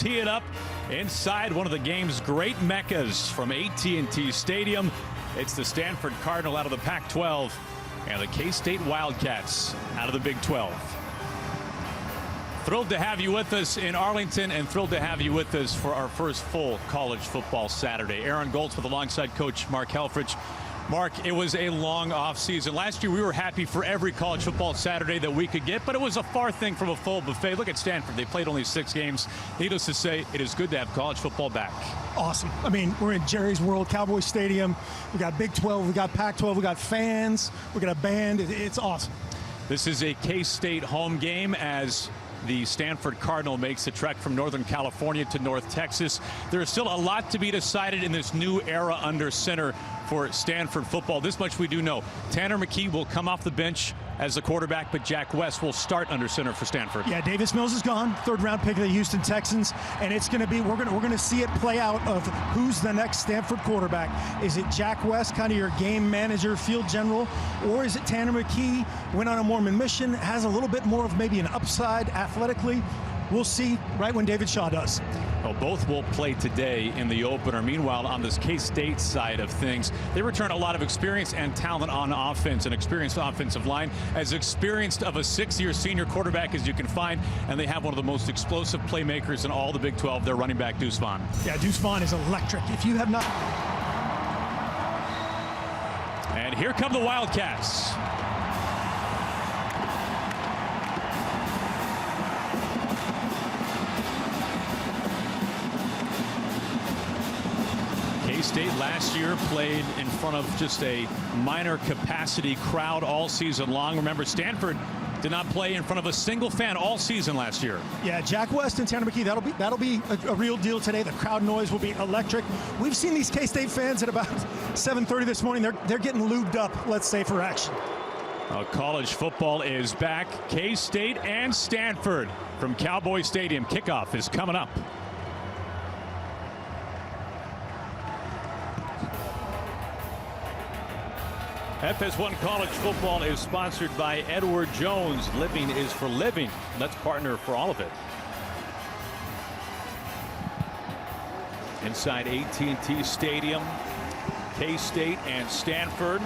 tee it up inside one of the game's great meccas from AT&T Stadium. It's the Stanford Cardinal out of the Pac-12 and the K-State Wildcats out of the Big 12. Thrilled to have you with us in Arlington and thrilled to have you with us for our first full college football Saturday. Aaron Goldsmith alongside Coach Mark Helfrich. Mark, it was a long offseason. Last year we were happy for every college football Saturday that we could get, but it was a far thing from a full buffet. Look at Stanford. They played only 6 games. Needless to say, it is good to have college football back. Awesome. I mean, we're in Jerry's World, Cowboy Stadium. We got Big 12, we got Pac-12, we got fans, we got a band. It's awesome. This is a K-State home game as the Stanford Cardinal makes the trek from Northern California to North Texas. There is still a lot to be decided in this new era under center for Stanford football. This much we do know. Tanner McKee will come off the bench as the quarterback, but Jack West will start under center for Stanford. Yeah, Davis Mills is gone, 3rd-round pick of the Houston Texans, and it's going to be, we're going to see it play out of who's the next Stanford quarterback. Is it Jack West, kind of your game manager, field general, or is it Tanner McKee, went on a Mormon mission, has a little bit more of maybe an upside athletically? We'll see right when David Shaw does. Well, both will play today in the opener. Meanwhile, on this K-State side of things, they return a lot of experience and talent on offense, an experienced offensive line, as experienced of a 6-year senior quarterback as you can find, and they have one of the most explosive playmakers in all the Big 12, their running back, Deuce Vaughn. Yeah, Deuce Vaughn is electric. If you have not... And here come the Wildcats. K-State last year played in front of just a minor capacity crowd all season long. Remember, Stanford did not play in front of a single fan all season last year. Yeah, Jack West and Tanner McKee, that'll be a real deal today. The crowd noise will be electric. We've seen these K-State fans at about 7:30 this morning. They're getting lubed up, let's say, for action. College football is back. K-State and Stanford from Cowboy Stadium. Kickoff is coming up. FS1 College Football is sponsored by Edward Jones. Living is for living. Let's partner for all of it. Inside AT&T Stadium, K-State and Stanford.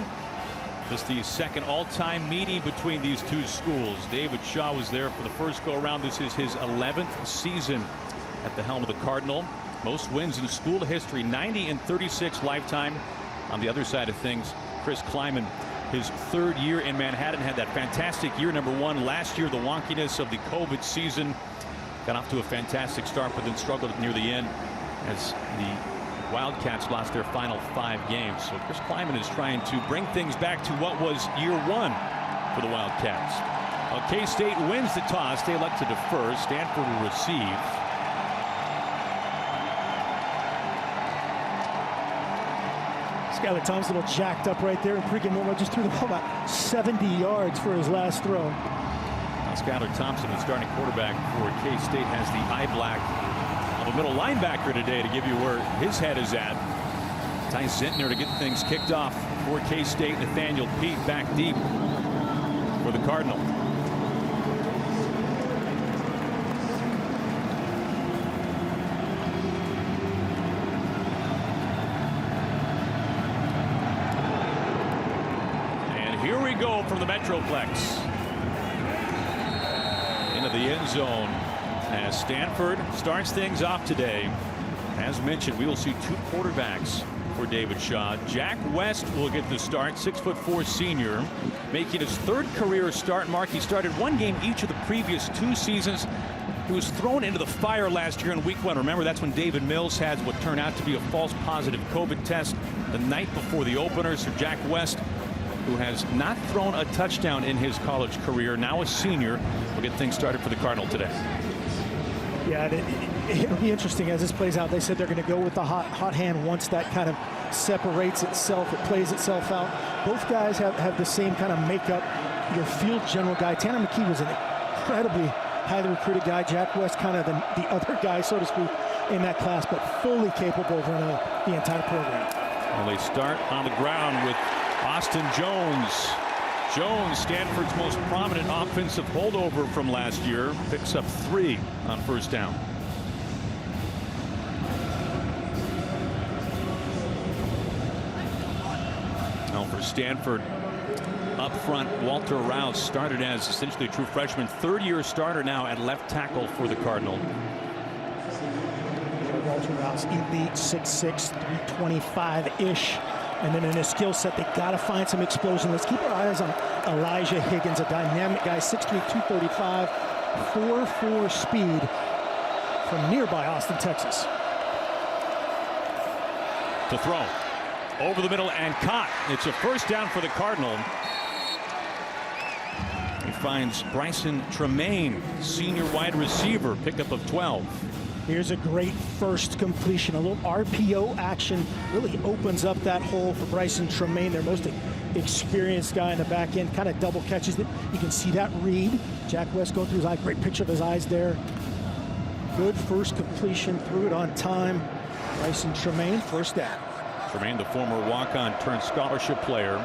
Just the second all-time meeting between these two schools. David Shaw was there for the first go-around. This is his 11th season at the helm of the Cardinal. Most wins in school history, 90 and 36 lifetime. On the other side of things, Chris Kleiman, his 3rd year in Manhattan, had that fantastic year #1 last year. The wonkiness of the COVID season got off to a fantastic start, but then struggled near the end as the Wildcats lost their final 5 games. So Chris Kleiman is trying to bring things back to what was year 1 for the Wildcats. Well, K-State wins the toss. They elect to defer. Stanford will receive. Skylar Thomas a little jacked up right there, and pregame warm-up just threw the ball about 70 yards for his last throw. Now Skylar Thompson, the starting quarterback for K-State, has the eye black of a middle linebacker today to give you where his head is at. Ty Zentner to get things kicked off for K-State. Nathaniel Pete back deep for the Cardinal. Here we go from the Metroplex into the end zone as Stanford starts things off today. As mentioned, we will see 2 quarterbacks for David Shaw. Jack West will get the start, 6'4" senior, making his 3rd career start. Mark, he started 1 game each of the previous 2 seasons. He was thrown into the fire last year in week 1. Remember, that's when David Mills had what turned out to be a false positive COVID test the night before the opener. So Jack West, who has not thrown a touchdown in his college career, now a senior, will get things started for the Cardinal today. Yeah, it'll be interesting as this plays out. They said they're going to go with the hot hand once that kind of separates itself, it plays itself out. Both guys have the same kind of makeup. Your field general guy, Tanner McKee, was an incredibly highly recruited guy. Jack West, kind of the other guy, so to speak, in that class, but fully capable of running the entire program. Well, they start on the ground with Austin Jones. Jones, Stanford's most prominent offensive holdover from last year, picks up 3 on first down. for Stanford. Up front, Walter Rouse started as essentially a true freshman, third-year starter now at left tackle for the Cardinal. Walter Rouse, elite, 6'6", 325-ish. And then in his skill set, they got to find some explosion. Let's keep our eyes on Elijah Higgins, a dynamic guy, 6'3", 235, 4.4 speed from nearby Austin, Texas. To throw. Over the middle and caught. It's a first down for the Cardinal. He finds Bryson Tremaine, senior wide receiver, pickup of 12. Here's a great first completion. A little RPO action really opens up that hole for Bryson Tremaine, their most experienced guy in the back end. Kind of double catches it. You can see that read. Jack West going through his eye. Great picture of his eyes there. Good first completion. Threw it on time. Bryson Tremaine, first down. Tremaine, the former walk-on turned scholarship player.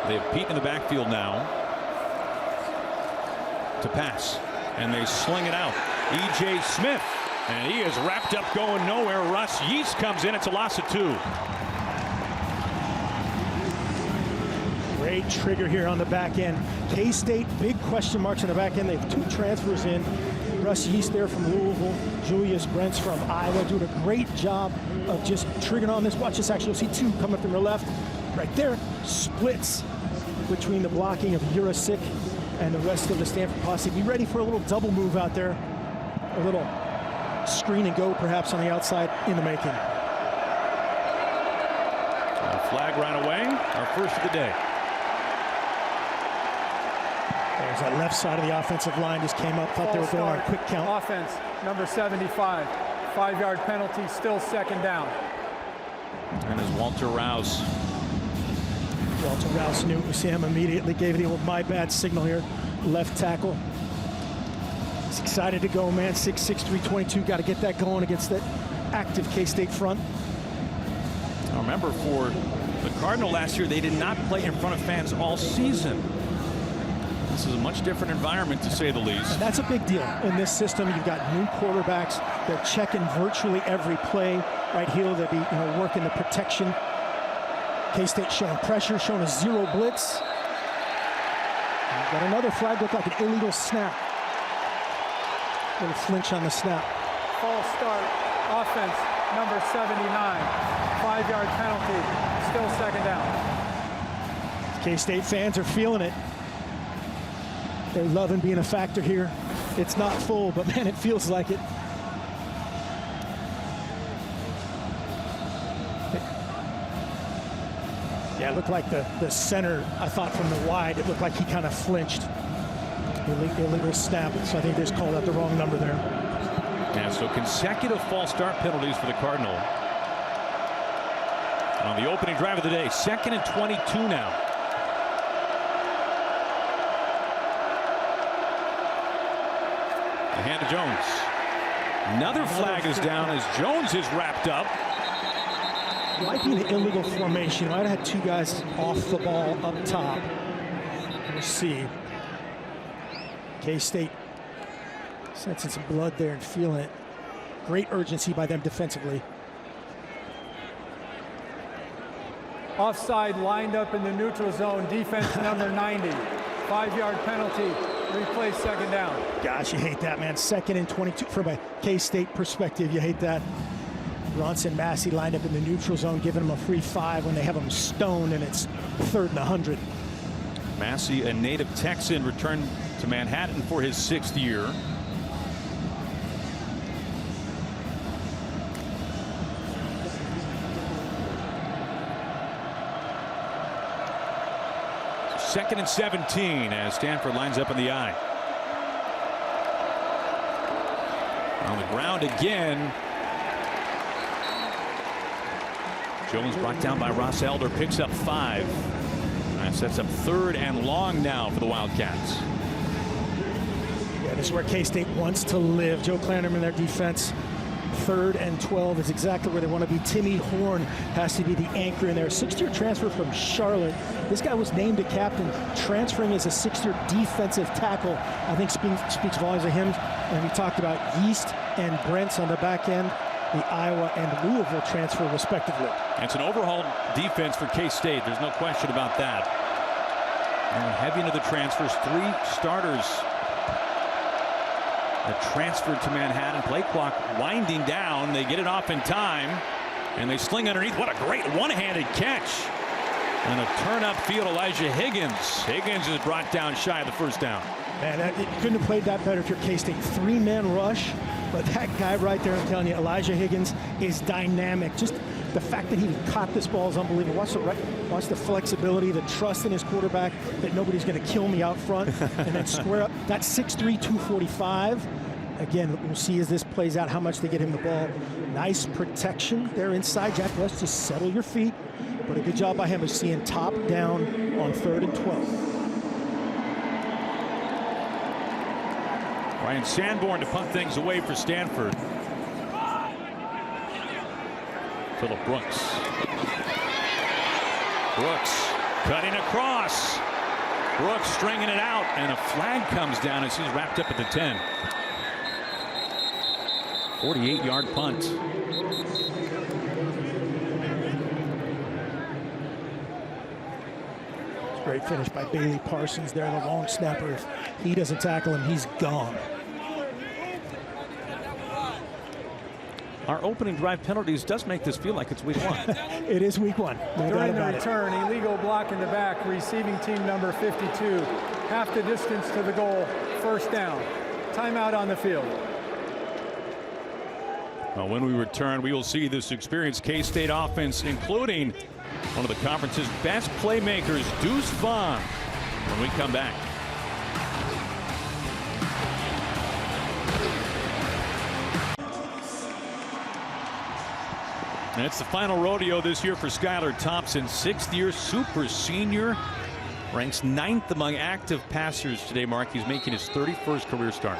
They have Pete in the backfield now to pass, and they sling it out. E.J. Smith, and he is wrapped up going nowhere. Russ Yeast comes in. It's a loss of 2. Great trigger here on the back end. K-State, big question marks on the back end. They have 2 transfers in. Russ Yeast there from Louisville, Julius Brents from Iowa, doing a great job of just triggering on this. Watch this, actually, you'll see 2 coming from your left. Right there, splits between the blocking of Urasic and the rest of the Stanford posse. Be ready for a little double move out there. A little screen and go, perhaps, on the outside in the making. A flag right away, our first of the day. There's that left side of the offensive line just came up, thought they were going on a quick count. Offense, number 75, 5-yard penalty, still second down. And as Walter Rouse. Walter Rouse knew it was him, immediately gave it a little my bad signal here. Left tackle. He's excited to go, man. 6'6", 322. Got to get that going against that active K-State front. Now remember, for the Cardinal last year, they did not play in front of fans all season. This is a much different environment, to say the least. And that's a big deal in this system. You've got new quarterbacks. They're checking virtually every play. Right here, they'll be working the protection. K-State showing pressure, showing a 0 blitz. We've got another flag, looked like an illegal snap. Little flinch on the snap. False start, offense, number 79, 5-yard penalty, still second down. K-State fans are feeling it. They're loving being a factor here. It's not full, but man, it feels like it. Yeah, it looked like the center, I thought from the wide, it looked like he kind of flinched. Illegal snap, so I think they just called out the wrong number there. Yeah, so consecutive false start penalties for the Cardinal. On the opening drive of the day, 2nd and 22 now. The hand to Jones. Another flag is down as Jones is wrapped up. Might be an illegal formation. Might have had 2 guys off the ball up top. We'll see. K-State sensing some blood there and feeling it. Great urgency by them defensively. Offside, lined up in the neutral zone, defense number 90, 5-yard penalty, replay second down. Gosh, you hate that, man. 2nd and 22 from a K-State perspective. You hate that. Bronson Massey lined up in the neutral zone, giving him a free 5 when they have him stoned, and it's 3rd and 100. Massey, a native Texan, returned to Manhattan for his 6th year. Second and 17 as Stanford lines up in the I. On the ground again. Jones brought down by Ross Elder, picks up 5. That sets up 3rd and long now for the Wildcats. Yeah, this is where K-State wants to live. Joe Klanderman, their defense. 3rd and 12 is exactly where they want to be. Timmy Horn has to be the anchor in there. 6th-year transfer from Charlotte. This guy was named a captain, transferring as a 6th-year defensive tackle. I think speaks volumes of him. And we talked about Yeast and Brents on the back end. the Iowa and Louisville transfer, respectively. It's an overhauled defense for K-State. There's no question about that. And heavy into the transfers. 3 starters that transferred to Manhattan. Play clock winding down. They get it off in time, and they sling underneath. What a great one-handed catch. And a turn upfield, Elijah Higgins. Higgins is brought down shy of the first down. Man, you couldn't have played that better if you're K-State. 3-man rush, but that guy right there, I'm telling you, Elijah Higgins is dynamic. Just the fact that he caught this ball is unbelievable. Watch the flexibility, the trust in his quarterback that nobody's going to kill me out front, and then square up. That's 6'3", 245. Again, we'll see as this plays out how much they get him the ball. Nice protection there inside. Jack, let's just settle your feet. But a good job by him of seeing top down on 3rd and 12. Ryan Sanborn to punt things away for Stanford. Phillip Brooks. Brooks cutting across. Brooks stringing it out, and a flag comes down as he's wrapped up at the 10. 48-yard punt. Great finish by Bailey Parsons there, the long snapper. If he doesn't tackle him, he's gone. Our opening drive penalties does make this feel like it's week 1. It is week 1. No During doubt the return, illegal block in the back, receiving team number 52. Half the distance to the goal, first down. Timeout on the field. Well, when we return, we will see this experienced K-State offense, including one of the conference's best playmakers, Deuce Vaughn, when we come back. And it's the final rodeo this year for Skylar Thompson, 6th-year super senior. Ranks 9th among active passers today, Mark. He's making his 31st career start.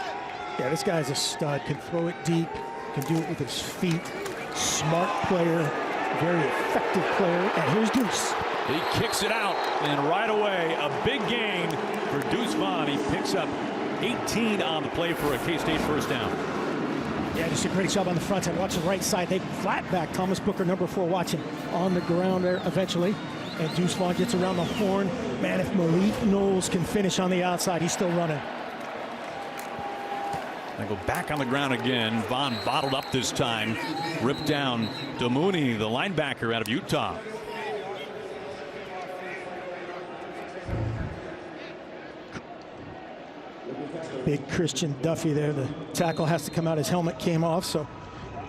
Yeah, this guy's a stud. Can throw it deep. Can do it with his feet. Smart player. Very effective player. And here's Deuce. He kicks it out, and right away, a big gain for Deuce Vaughn. He picks up 18 on the play for a K-State first down. Yeah, just a great job on the front side. Watch the right side. They flat back Thomas Booker, number 4, watching on the ground there eventually. And Deuce Vaughn gets around the horn. Man, if Malik Knowles can finish on the outside, he's still running. They go back on the ground again. Vaughn bottled up this time. Ripped down Damouni, the linebacker out of Utah. Big Christian Duffy there. The tackle has to come out. His helmet came off, so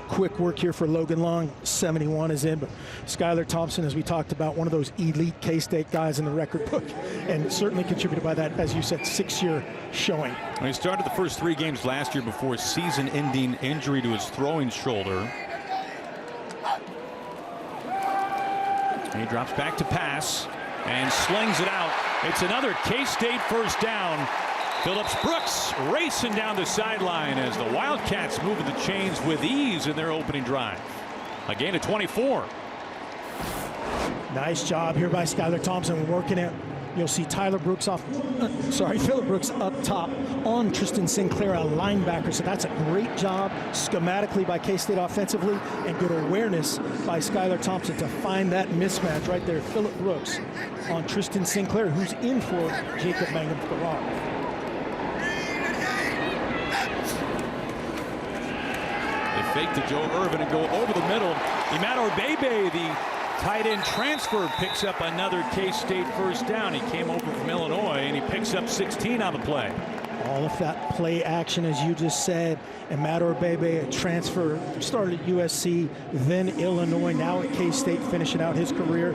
quick work here for Logan Long. 71 is in, but Skylar Thompson, as we talked about, one of those elite K-State guys in the record book, and certainly contributed by that, as you said, 6-year showing. He started the first 3 games last year before a season-ending injury to his throwing shoulder. And he drops back to pass and slings it out. It's another K-State first down. Phillips Brooks racing down the sideline as the Wildcats moving the chains with ease in their opening drive. A gain of 24. Nice job here by Skylar Thompson working it. You'll see Phillip Brooks up top on Tristan Sinclair, a linebacker. So that's a great job schematically by K-State offensively, and good awareness by Skylar Thompson to find that mismatch right there. Phillip Brooks on Tristan Sinclair, who's in for Jacob Mangum-Farrar. Fake to Joe Irvin and go over the middle. Emmanuel Bebe, the tight end transfer, picks up another K-State first down. He came over from Illinois, and he picks up 16 on the play. All of that play action, as you just said. And Emmanuel Bebe, a transfer, started at USC, then Illinois, now at K-State, finishing out his career.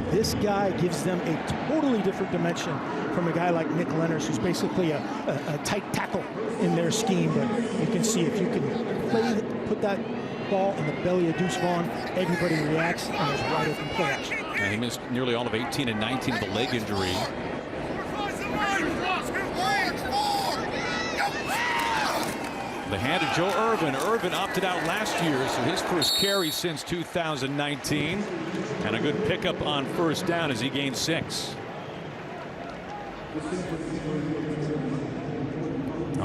This guy gives them a totally different dimension from a guy like Nick Lenners, who's basically a tight tackle in their scheme. But you can see if you can put that ball in the belly of Deuce Vaughn, everybody reacts, and there's wide open play action. And he missed nearly all of 18 and 19 with a leg injury. The hand of Joe Irvin. Irvin opted out last year, so his first carry since 2019. And a good pickup on first down as he gained 6.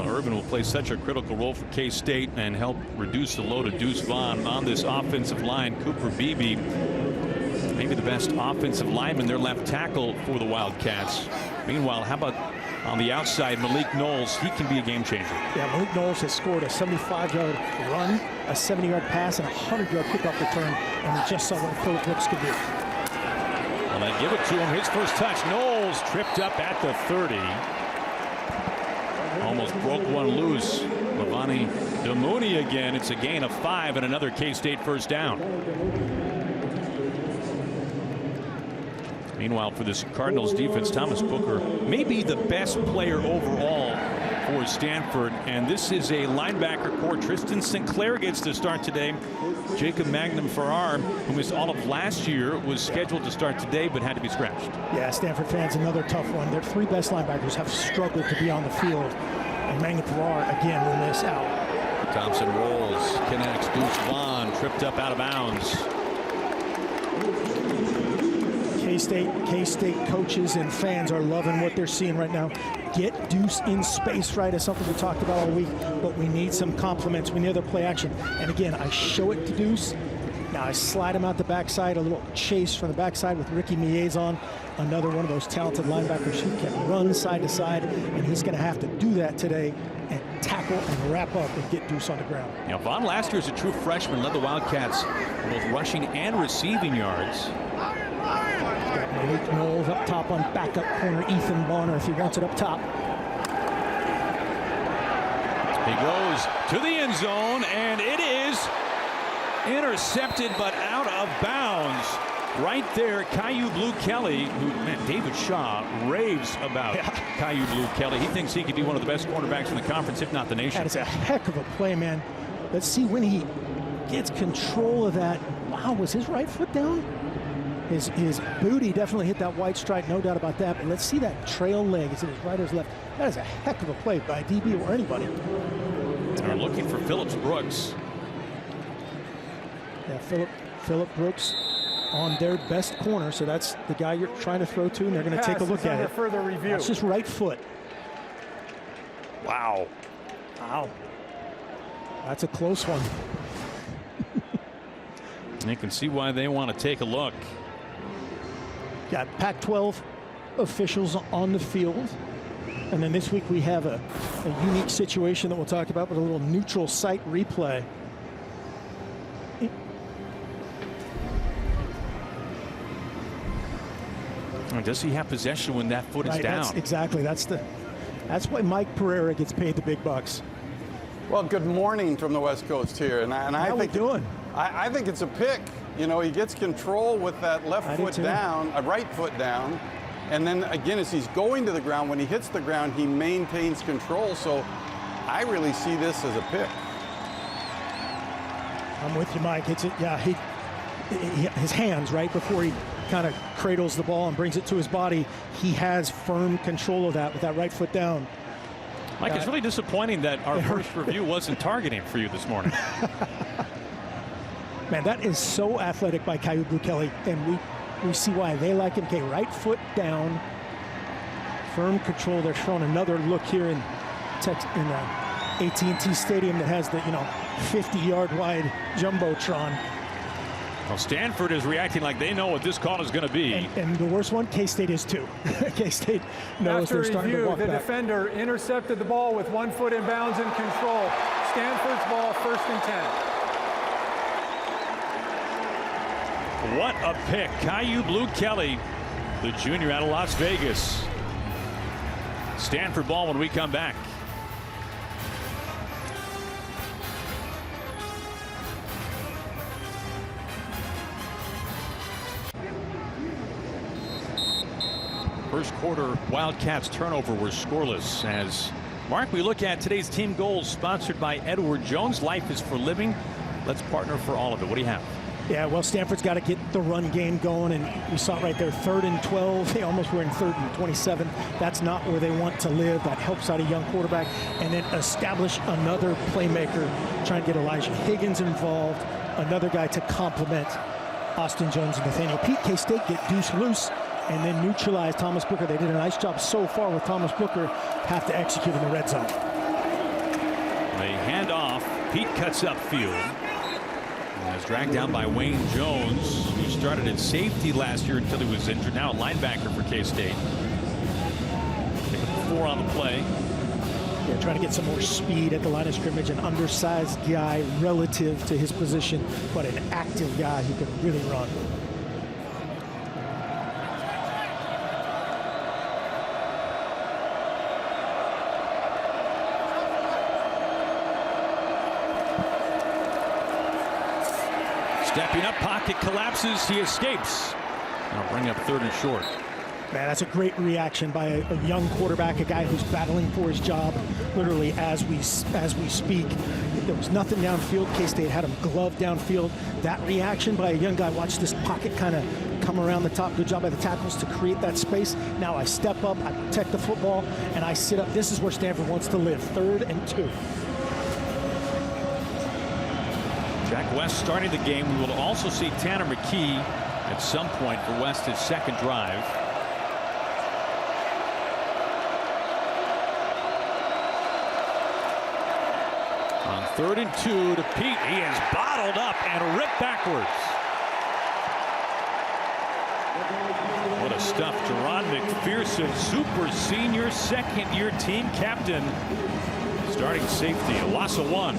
Irvin will play such a critical role for K-State and help reduce the load of Deuce Vaughn on this offensive line. Cooper Beebe, maybe the best offensive lineman, their left tackle for the Wildcats. Meanwhile, how about on the outside, Malik Knowles? He can be a game changer. Yeah, Malik Knowles has scored a 75-yard run, a 70-yard pass, and a 100-yard kickoff return, and we just saw what Phillip Brooks could do. Well, then give it to him. His first touch. Knowles tripped up at the 30. Almost broke one loose. Lavani Damuni again. It's a gain of 5 and another K-State first down. Meanwhile, for this Cardinals defense, Thomas Booker may be the best player overall for Stanford. And this is a linebacker core. Tristan Sinclair gets to start today. Jacob Magnum-Farrar, who missed all of last year, was scheduled to start today but had to be scratched. Yeah, Stanford fans, another tough one. Their 3 best linebackers have struggled to be on the field. And Magnum-Farrar, again, will miss out. Thompson rolls, connects. Deuce Vaughn tripped up out of bounds. K-State coaches and fans are loving what they're seeing right now. Get Deuce in space right is something we talked about all week, but we need some compliments. We need other play action. And again, I show it to Deuce. Now I slide him out the backside, a little chase from the backside with Ricky Miezon, another one of those talented linebackers who can run side to side, and he's going to have to do that today and tackle and wrap up and get Deuce on the ground. Now, Vaughn last year as a true freshman led the Wildcats in both rushing and receiving yards. Got Malik Knowles up top on backup corner Ethan Bonner if he wants it up top. He goes to the end zone, and it is intercepted but out of bounds. Right there, Caillou Blue Kelly, who, man, David Shaw raves about Caillou Blue Kelly. He thinks he could be one of the best cornerbacks in the conference, if not the nation. That is a heck of a play, man. Let's see when he gets control of that. Wow, was his right foot down? His booty definitely hit that white stripe, no doubt about that. But let's see that trail leg. Is it his right or his left? That is a heck of a play by DB or anybody. They're looking for Phillips Brooks. Yeah, Phillip Brooks on their best corner, so that's the guy you're trying to throw to, and they're going to take a look at it. Further review. That's just right foot. Wow. Wow. That's a close one. You can see why they want to take a look. Got Pac-12 officials on the field. And then this week we have a unique situation that we'll talk about with a little neutral site replay. Does he have possession when that foot is down? Exactly. That's why Mike Pereira gets paid the big bucks. Well, good morning from the West Coast here, and I think I think it's a pick. You know, he gets control with that left foot down, right foot down, and then again as he's going to the ground, when he hits the ground, he maintains control. So I really see this as a pick. I'm with you, Mike. His hands right before he kind of cradles the ball and brings it to his body, he has firm control of that with that right foot down. Mike, it's really disappointing that our first review wasn't targeting for you this morning. Man, that is so athletic by Caillou Blue Kelly, and we see why they like him. Okay, right foot down, firm control. They're showing another look here in AT&T Stadium that has the 50-yard wide jumbotron. Well, Stanford is reacting like they know what this call is going to be. And the worst one, K-State is too. K-State knows they're starting to walk back. The defender intercepted the ball with 1 foot in bounds and control. Stanford's ball, 1st and 10. What a pick. Caillou Blue Kelly, the junior out of Las Vegas. Stanford ball when we come back. First quarter Wildcats turnover were scoreless. As Mark, we look at today's team goals sponsored by Edward Jones. Life is for living. Let's partner for all of it. What do you have? Yeah, well, Stanford's got to get the run game going, and we saw it right there, 3rd and 12. They almost were in 3rd and 27. That's not where they want to live. That helps out a young quarterback. And then establish another playmaker, trying to get Elijah Higgins involved, another guy to complement Austin Jones and Nathaniel Pete. K-State get Deuce loose and then neutralize Thomas Booker. They did a nice job so far with Thomas Booker. Have to execute in the red zone. They hand off. Pete cuts upfield. And is dragged down by Wayne Jones, who started at safety last year until he was injured. Now a linebacker for K-State. 4 on the play. Yeah, trying to get some more speed at the line of scrimmage. An undersized guy relative to his position, but an active guy who can really run. Stepping up, pocket collapses, he escapes. Now bring up 3rd and short. Man, that's a great reaction by a young quarterback, a guy who's battling for his job literally as we speak. There was nothing downfield. K-State had him gloved downfield. That reaction by a young guy, watch this pocket kind of come around the top. Good job by the tackles to create that space. Now I step up, I protect the football, and I sit up. This is where Stanford wants to live, 3rd and 2. Jack West starting the game. We will also see Tanner McKee at some point for West's second drive. On 3rd and 2 to Pete. He is bottled up and ripped backwards. What a stuff. Jerron McPherson, super senior, second-year team captain. Starting safety, a loss of 1.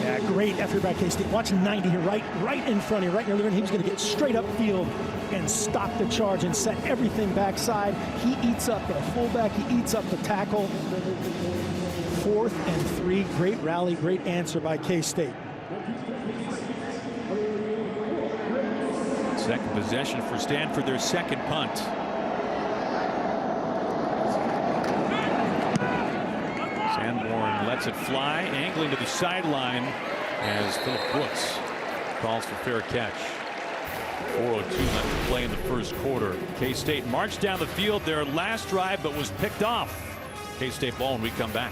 Yeah, great effort by K-State. Watch 90 here, right in front of you, right near the. He was going to get straight up field and stop the charge and set everything backside. He eats up the fullback. He eats up the tackle. 4th and 3. Great rally, great answer by K-State. Second possession for Stanford, their second punt. Sanborn lets it fly, angling to the sideline as Phillip Brooks calls for fair catch. 4:02 left to play in the first quarter. K-State marched down the field their last drive, but was picked off. K-State ball when we come back.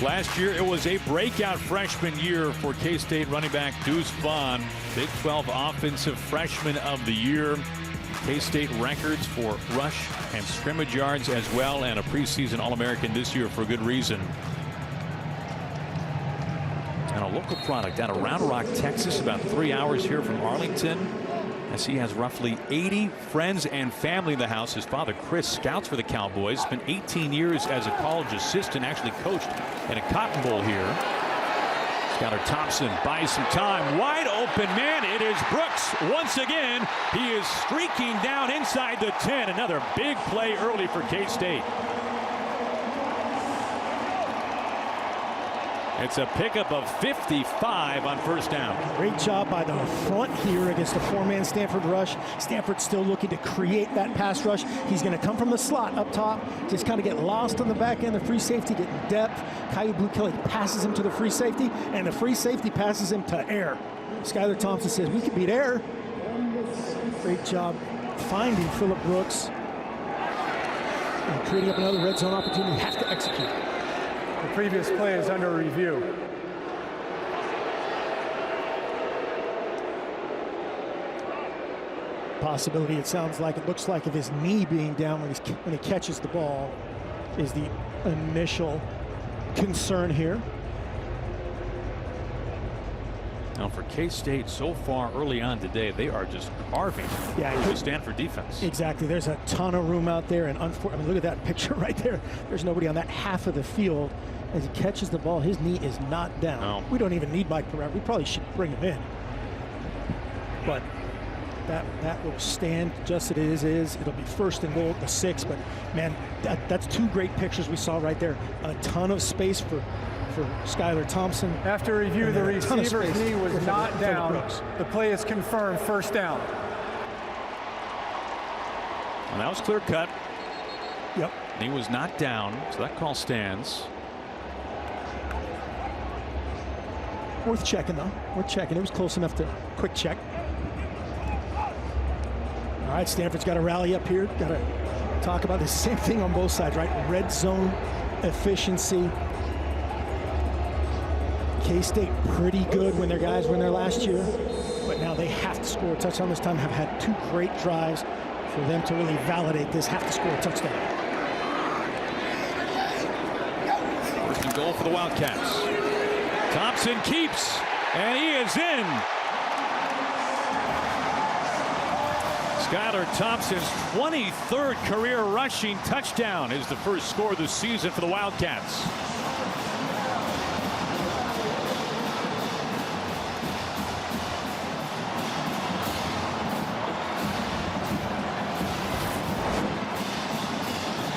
Last year, it was a breakout freshman year for K-State running back Deuce Vaughn, Big 12 Offensive Freshman of the Year. K-State records for rush and scrimmage yards as well, and a preseason All-American this year for good reason. And a local product out of Round Rock, Texas, about 3 hours here from Arlington, as he has roughly 80 friends and family in the house. His father, Chris, scouts for the Cowboys, spent 18 years as a college assistant, actually coached in a Cotton Bowl here. Skylar Thompson buys some time. Wide open man. It is Brooks once again. He is streaking down inside the 10. Another big play early for K-State. It's a pickup of 55 on first down. Great job by the front here against the 4-man Stanford rush. Stanford's still looking to create that pass rush. He's going to come from the slot up top, just kind of get lost on the back end. The free safety getting depth. Caillou Blue Kelly passes him to the free safety, and the free safety passes him to air. Skylar Thompson says, we can beat air. Great job finding Phillip Brooks and creating up another red zone opportunity. Have to execute. The previous play is under review. Possibility, it sounds like, it looks like, of his knee being down when he catches the ball is the initial concern here. Now for K-State, so far early on today, they are just carving the Stanford defense. Exactly. There's a ton of room out there, and I mean, look at that picture right there. There's nobody on that half of the field. As he catches the ball, his knee is not down. No. We don't even need Mike Pereira. We probably should bring him in. But that will stand just as it is. It'll be 1st and goal at the 6. But man, that's 2 great pictures we saw right there. A ton of space for Skylar Thompson. After review, the receiver's knee was not down. The play is confirmed, 1st down. Well, that was clear cut. Yep. Knee was not down, so that call stands. Worth checking, though. Worth checking. It was close enough to quick check. All right, Stanford's got to rally up here. Got to talk about the same thing on both sides, right? Red zone efficiency. K-State pretty good when their guys were in there last year, but now they have to score a touchdown this time. Have had 2 great drives for them to really validate this. Have to score a touchdown. and goal for the Wildcats. Thompson keeps, and he is in. Skylar Thompson's 23rd career rushing touchdown is the first score of the season for the Wildcats.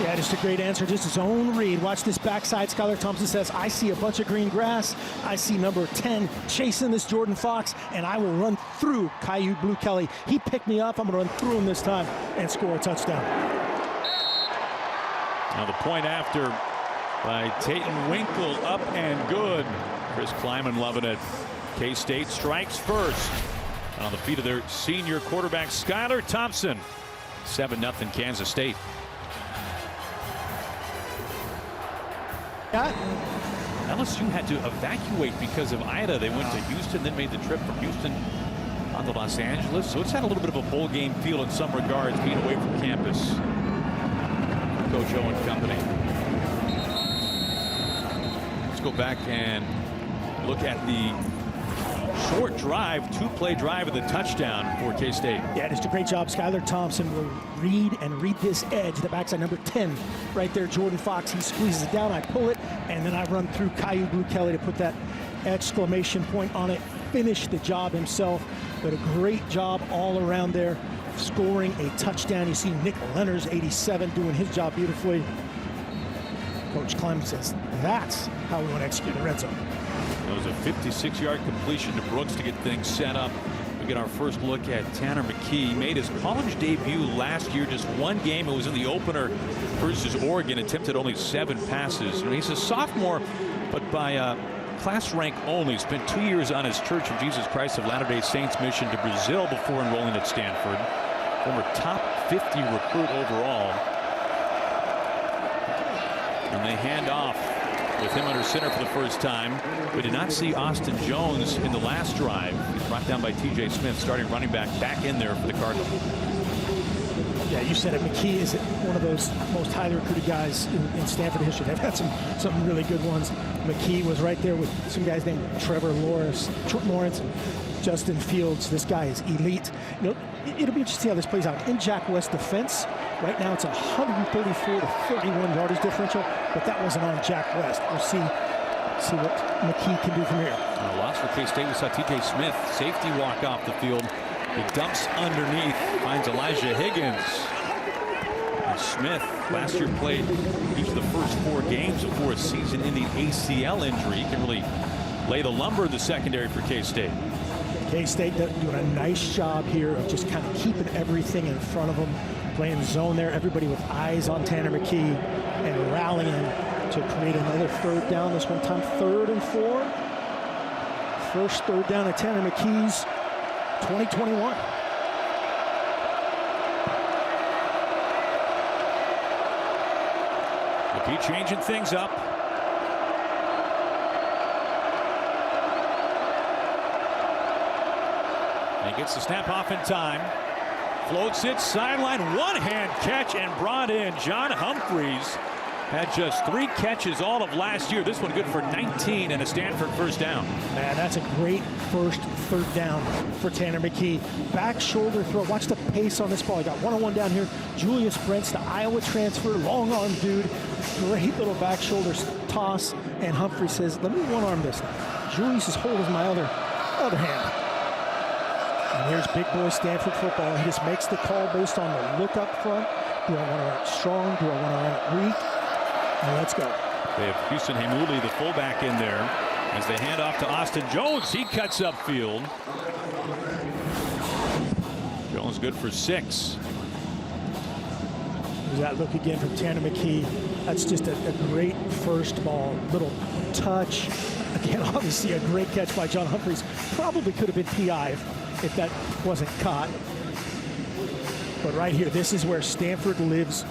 Yeah, just a great answer, just his own read. Watch this backside. Skylar Thompson says, I see a bunch of green grass. I see number 10 chasing this Jordan Fox, and I will run through Caillou Blue Kelly. He picked me up. I'm going to run through him this time and score a touchdown. Now the point after by Tatum Winkle, up and good. Chris Kleiman loving it. K-State strikes first on the feet of their senior quarterback, Skylar Thompson. 7-0 Kansas State. LSU had to evacuate because of Ida. They went to Houston, then made the trip from Houston on to Los Angeles. So it's had a little bit of a bowl game feel in some regards, being away from campus. Coach O and company. Let's go back and look at the short drive, two-play drive of the touchdown for K-State. Yeah, just a great job. Skylar Thompson will read this edge, the backside number 10 right there. Jordan Fox, he squeezes it down, I pull it, and then I run through Caillou Blue Kelly to put that exclamation point on it. Finish the job himself, but a great job all around there, scoring a touchdown. You see Nick Leonard's 87 doing his job beautifully. Coach Kleiman says that's how we want to execute the red zone. It was a 56-yard completion to Brooks to get things set up. We get our first look at Tanner McKee. He made his college debut last year, just one game. It was in the opener versus Oregon. Attempted only 7 passes. I mean, he's a sophomore, but by class rank only. Spent 2 years on his Church of Jesus Christ of Latter-day Saints mission to Brazil before enrolling at Stanford. Former top 50 recruit overall. And they hand off with him under center for the first time. We did not see Austin Jones in the last drive. He's brought down by TJ Smith, starting running back in there for the Cardinals. Yeah, you said it. McKee is one of those most highly recruited guys in Stanford history. They've had some really good ones. McKee was right there with some guys named Trevor Lawrence and Justin Fields. This guy is elite. You know, it'll be interesting to see how this plays out. In Jack West defense, right now it's 134 to 31 yardage differential, but that wasn't on Jack West. We'll see what McKee can do from here. A loss for K-State. We saw TJ Smith, safety, walk off the field. He dumps underneath, finds Elijah Higgins. And Smith last year played each of the first 4 games before a season-ending ACL injury. He can really lay the lumber in the secondary for K-State. K-State doing a nice job here of just kind of keeping everything in front of them, playing zone there. Everybody with eyes on Tanner McKee and rallying to create another third down. This one time 3rd and 4. First third down at Tanner McKee's 2021. McKee changing things up. And he gets the snap off in time. Floats it, sideline, one-hand catch and brought in. John Humphreys had just 3 catches all of last year. This one good for 19 and a Stanford first down. Man, that's a great first third down for Tanner McKee. Back shoulder throw. Watch the pace on this ball. He got 1-on-1 down here. Julius Brents, the Iowa transfer, long arm dude. Great little back shoulder toss. And Humphrey says, let me one-arm this. Julius's hold is my other hand. And here's big boy Stanford football. He just makes the call based on the look up front. Do I want to run it strong? Do I want to run it weak? And let's go. They have Houston Hamuli, the fullback, in there as they hand off to Austin Jones. He cuts upfield. Jones good for 6. There's that look again from Tanner McKee. That's just a great first ball. Little touch. Again, obviously a great catch by John Humphreys. Probably could have been PI if that wasn't caught. But right here, this is where Stanford lives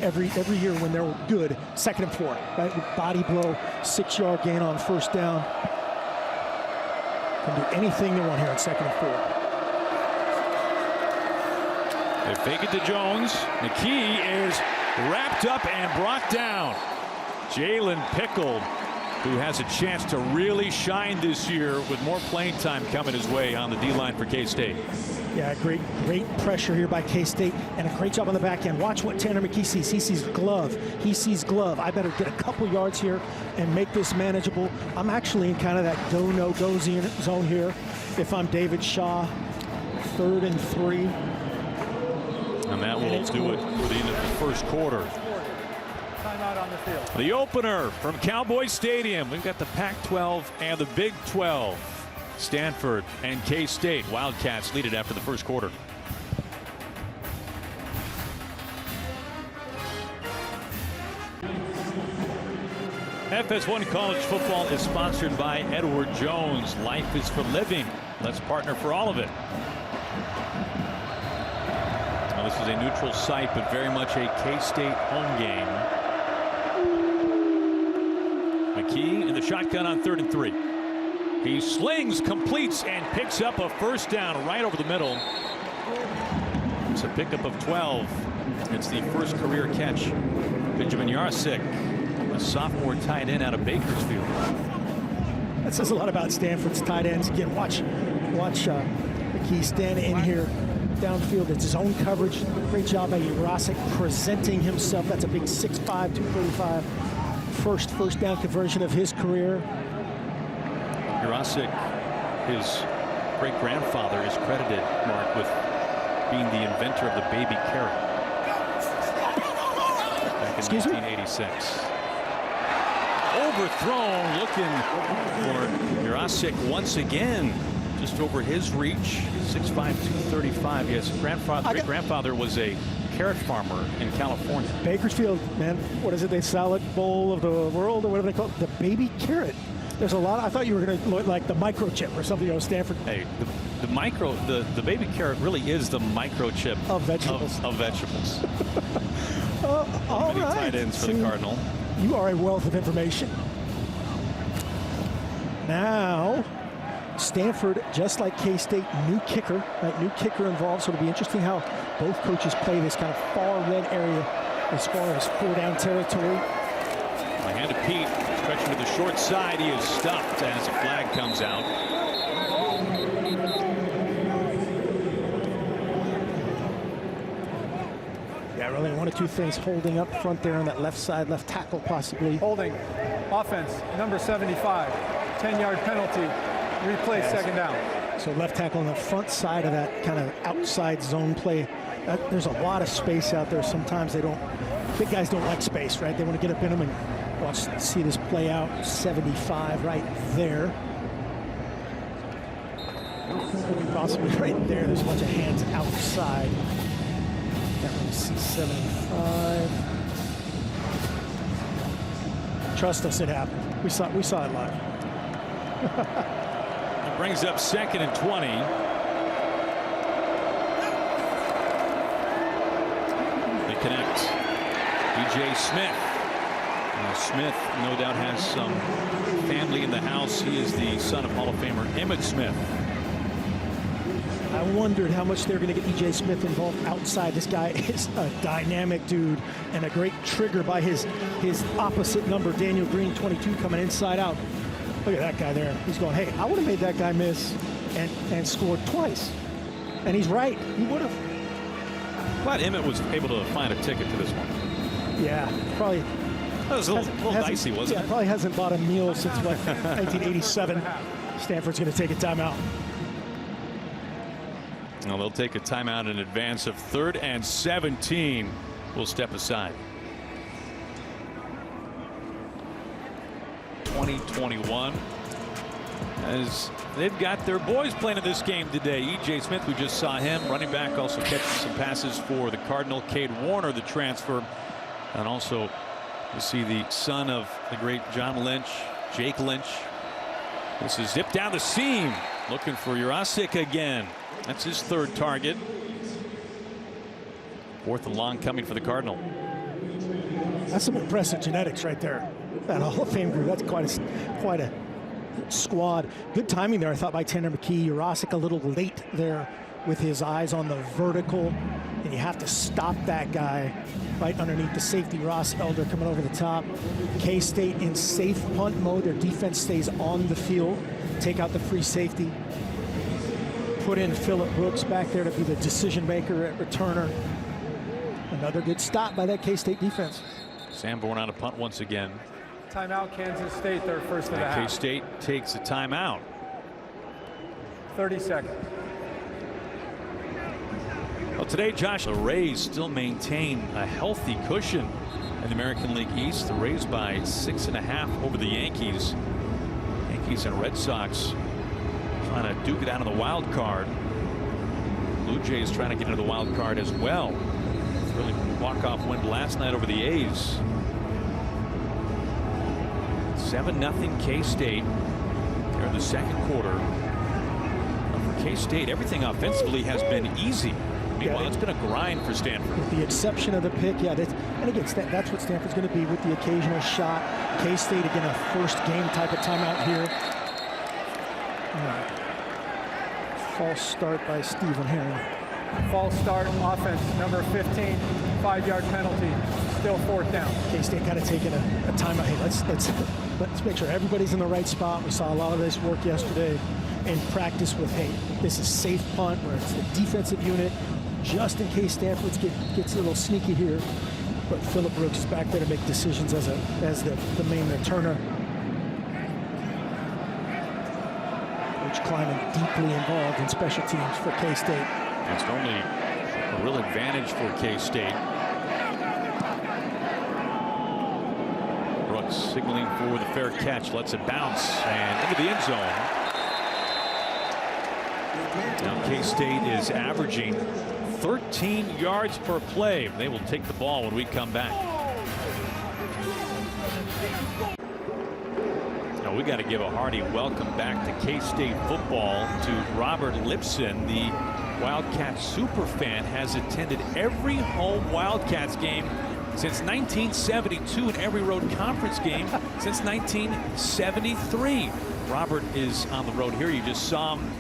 every year when they're good. 2nd and 4, right? With body blow, 6-yard gain on first down. Can do anything they want here on 2nd and 4. They fake it to Jones. McKee is wrapped up and brought down. Jalen Pickle, who has a chance to really shine this year with more playing time coming his way on the D-line for K-State. Yeah, great pressure here by K-State, and a great job on the back end. Watch what Tanner McKee sees. He sees glove. He sees glove. I better get a couple yards here and make this manageable. I'm actually in kind of that go-no-go zone here. If I'm David Shaw, 3rd and 3. And that will do it for the end of the first quarter. Timeout on the field. The opener from Cowboy Stadium. We've got the Pac-12 and the Big 12. Stanford and K-State. Wildcats lead it after the first quarter. FS1 College Football is sponsored by Edward Jones. Life is for living. Let's partner for all of it. Now, this is a neutral site, but very much a K-State home game. McKee in the shotgun on 3rd and 3. He slings, completes, and picks up a first down right over the middle. It's a pickup of 12. It's the first career catch. Benjamin Yarosik, a sophomore tight end out of Bakersfield. That says a lot about Stanford's tight ends. Again, watch McKee stand in here downfield. It's his own coverage. Great job by Yarosik presenting himself. That's a big 6'5", 235. First down conversion of his career. Yarosik, his great-grandfather, is credited, Mark, with being the inventor of the baby carrot back in 1986. Overthrown, looking for Yarosik once again, just over his reach. 6'5", 235. Yes, great-grandfather was a carrot farmer in California. Bakersfield, man, what is it? The salad bowl of the world, or whatever they call it? The baby carrot. There's a lot. I thought you were going to look like the microchip or something. Stanford. Hey, the baby carrot really is the microchip of vegetables. Of vegetables. All many right. tight ends for the Cardinal. You are a wealth of information. Now, Stanford, just like K-State, new kicker, right? New kicker involved. So it'll be interesting how both coaches play this kind of far red area as far as 4-down territory. The hand of Pete, stretching to the short side. He is stopped as a flag comes out. Yeah, really one or two things holding up front there on that left side, left tackle possibly. Holding. Offense, number 75. 10-yard penalty. Replay, second down. So left tackle on the front side of that kind of outside zone play. There's a lot of space out there. Sometimes they don't, big guys don't like space, right? They want to get up in them and see this play out. 75 right there. Possibly right there. There's a bunch of hands outside. Can't really see 75. Trust us, it happened. We saw it live. It brings up 2nd and 20. They connect. E.J. Smith. Smith, no doubt, has some family in the house. He is the son of Hall of Famer Emmitt Smith. I wondered how much they're going to get E.J. Smith involved outside. This guy is a dynamic dude and a great trigger by his opposite number, Daniel Green, 22, coming inside out. Look at that guy there. He's going, hey, I would have made that guy miss and scored twice. And he's right. He would have. Glad Emmitt was able to find a ticket to this one. Yeah, probably. That was a little dicey, wasn't it? Yeah, probably hasn't bought a meal since, what, 1987. Stanford's going to take a timeout. Well, they'll take a timeout in advance of 3rd and 17. We'll step aside. 2021. As they've got their boys playing in this game today. E.J. Smith, we just saw him. Running back, also catching some passes for the Cardinal. Cade Warner, the transfer. And also you see the son of the great John Lynch, Jake Lynch. This is zipped down the seam. Looking for Yarosik again. That's his 3rd target. 4th and long coming for the Cardinal. That's some impressive genetics right there. That Hall of Fame group, that's quite a squad. Good timing there, I thought, by Tanner McKee. Yarosik a little late there with his eyes on the vertical. and you have to stop that guy right underneath the safety. Ross Elder coming over the top. K-State in safe punt mode. Their defense stays on the field. Take out the free safety. Put in Phillip Brooks back there to be the decision maker at returner. Another good stop by that K-State defense. Sanborn on a punt once again. Timeout, Kansas State, their first of the half. K-State takes a timeout. 30 seconds. Well, today, Josh, the Rays still maintain a healthy cushion in the American League East. The Rays by 6.5 over the Yankees. Yankees and Red Sox trying to duke it out of the wild card. Blue Jays trying to get into the wild card as well. Really walk-off win last night over the A's. 7-0 K-State here in the second quarter. For K-State, everything offensively has been easy. Meanwhile, it's been a grind for Stanford. With the exception of the pick, and again, that's what Stanford's going to be with the occasional shot. K-State, again, a first game type of timeout here. False start by Stephen Herring. False start, offense, number 15, 5-yard penalty, still 4th down. K-State kind of taking a timeout. Hey, let's make sure everybody's in the right spot. We saw a lot of this work yesterday in practice with, hey, this is safe punt where it's the defensive unit, just in case Stanford gets a little sneaky here. But Phillip Brooks is back there to make decisions as the main returner. Coach Kleiman deeply involved in special teams for K-State. It's normally a real advantage for K-State. Brooks signaling for the fair catch, lets it bounce and into the end zone. Now K-State is averaging 13 yards per play. They will take the ball when we come back. Now we got to give a hearty welcome back to K-State football to Robert Lipson, the Wildcats superfan. Has attended every home Wildcats game since 1972 and every road conference game since 1973. Robert is on the road here. You just saw him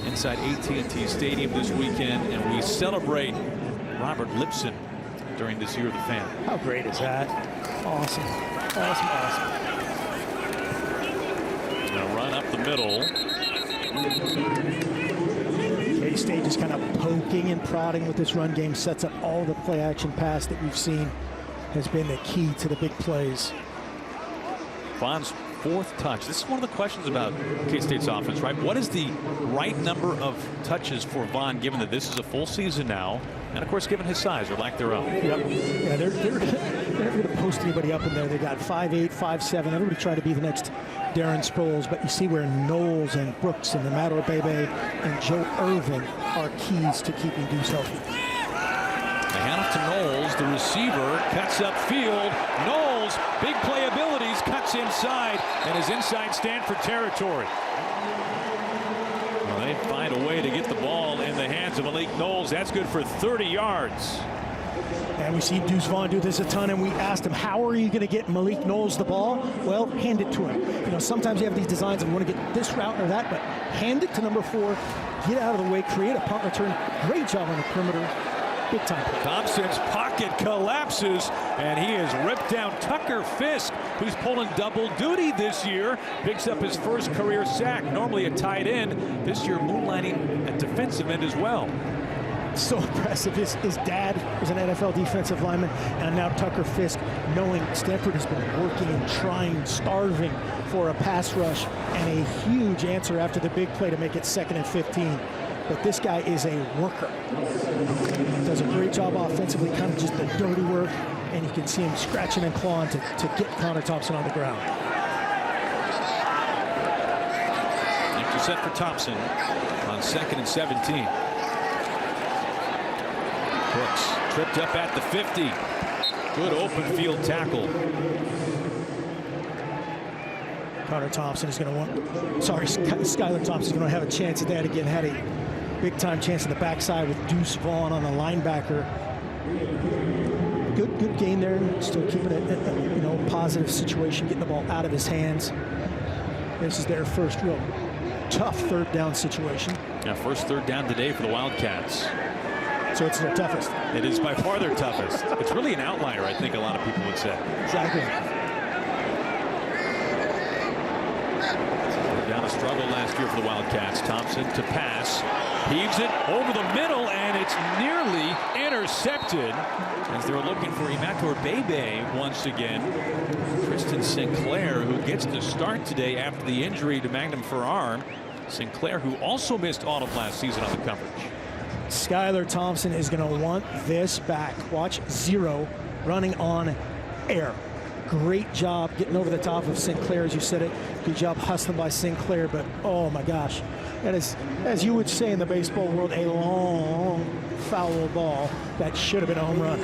inside AT&T Stadium this weekend, and we celebrate Robert Lipson during this Year of the Fan. How great is that? Awesome. Awesome. Gonna run up the middle. K-State just kind of poking and prodding with this run game, sets up all the play action pass that we've seen, has been the key to the big plays. Vaughn's 4th touch. This is one of the questions about K-State's offense, right? What is the right number of touches for Vaughn, given that this is a full season now, and of course given his size or lack thereof? Yep. Yeah, they're never going to post anybody up in there. They got 5'8", 5'7". Everybody trying to be the next Darren Sproles, but you see where Knowles and Brooks and Amador Bebe and Joe Irvin are keys to keeping Deuce healthy. The handoff to Knowles, the receiver cuts upfield. Knowles, big play abilities, cuts inside and is inside Stanford territory. Well, they find a way to get the ball in the hands of Malik Knowles. That's good for 30 yards. And we see Deuce Vaughn do this a ton, and we asked him, how are you going to get Malik Knowles the ball? Well, hand it to him. You know, sometimes you have these designs of want to get this route or that, but hand it to number 4, get out of the way, create a punt return. Great job on the perimeter. Big time. Thompson's pocket collapses, and he has ripped down Tucker Fisk, who's pulling double duty this year. Picks up his first career sack. Normally a tight end. This year moonlighting at defensive end as well. So impressive. His dad was an NFL defensive lineman, and now Tucker Fisk, knowing Stanford has been working and trying, starving for a pass rush, and a huge answer after the big play to make it 2nd and 15. But this guy is a worker. Does a great job offensively, kind of just the dirty work, and you can see him scratching and clawing to get Connor Thompson on the ground. Empty set for Thompson on 2nd and 17. Brooks tripped up at the 50. Good open field tackle. Connor Thompson is going to want, Skylar Thompson is going to have a chance at that again. Had a big time chance in the backside with Deuce Vaughn on the linebacker. Good game there. Still keeping it, positive situation, getting the ball out of his hands. This is their first real tough 3rd down situation. Yeah, first 3rd down today for the Wildcats. So it's their toughest. It is by far their toughest. It's really an outlier, I think a lot of people would say. Exactly. Down a struggle last year for the Wildcats. Thompson to pass. Heaves it over the middle, and it's nearly intercepted as they're looking for Imator Bebe once again. Tristan Sinclair, who gets to start today after the injury to Magnum Farrar. Sinclair, who also missed all of last season on the coverage. Skylar Thompson is going to want this back. Watch 0 running on air. Great job getting over the top of Sinclair, as you said it. Good job hustling by Sinclair, but oh my gosh. That is, as you would say in the baseball world, a long foul ball that should have been a home run.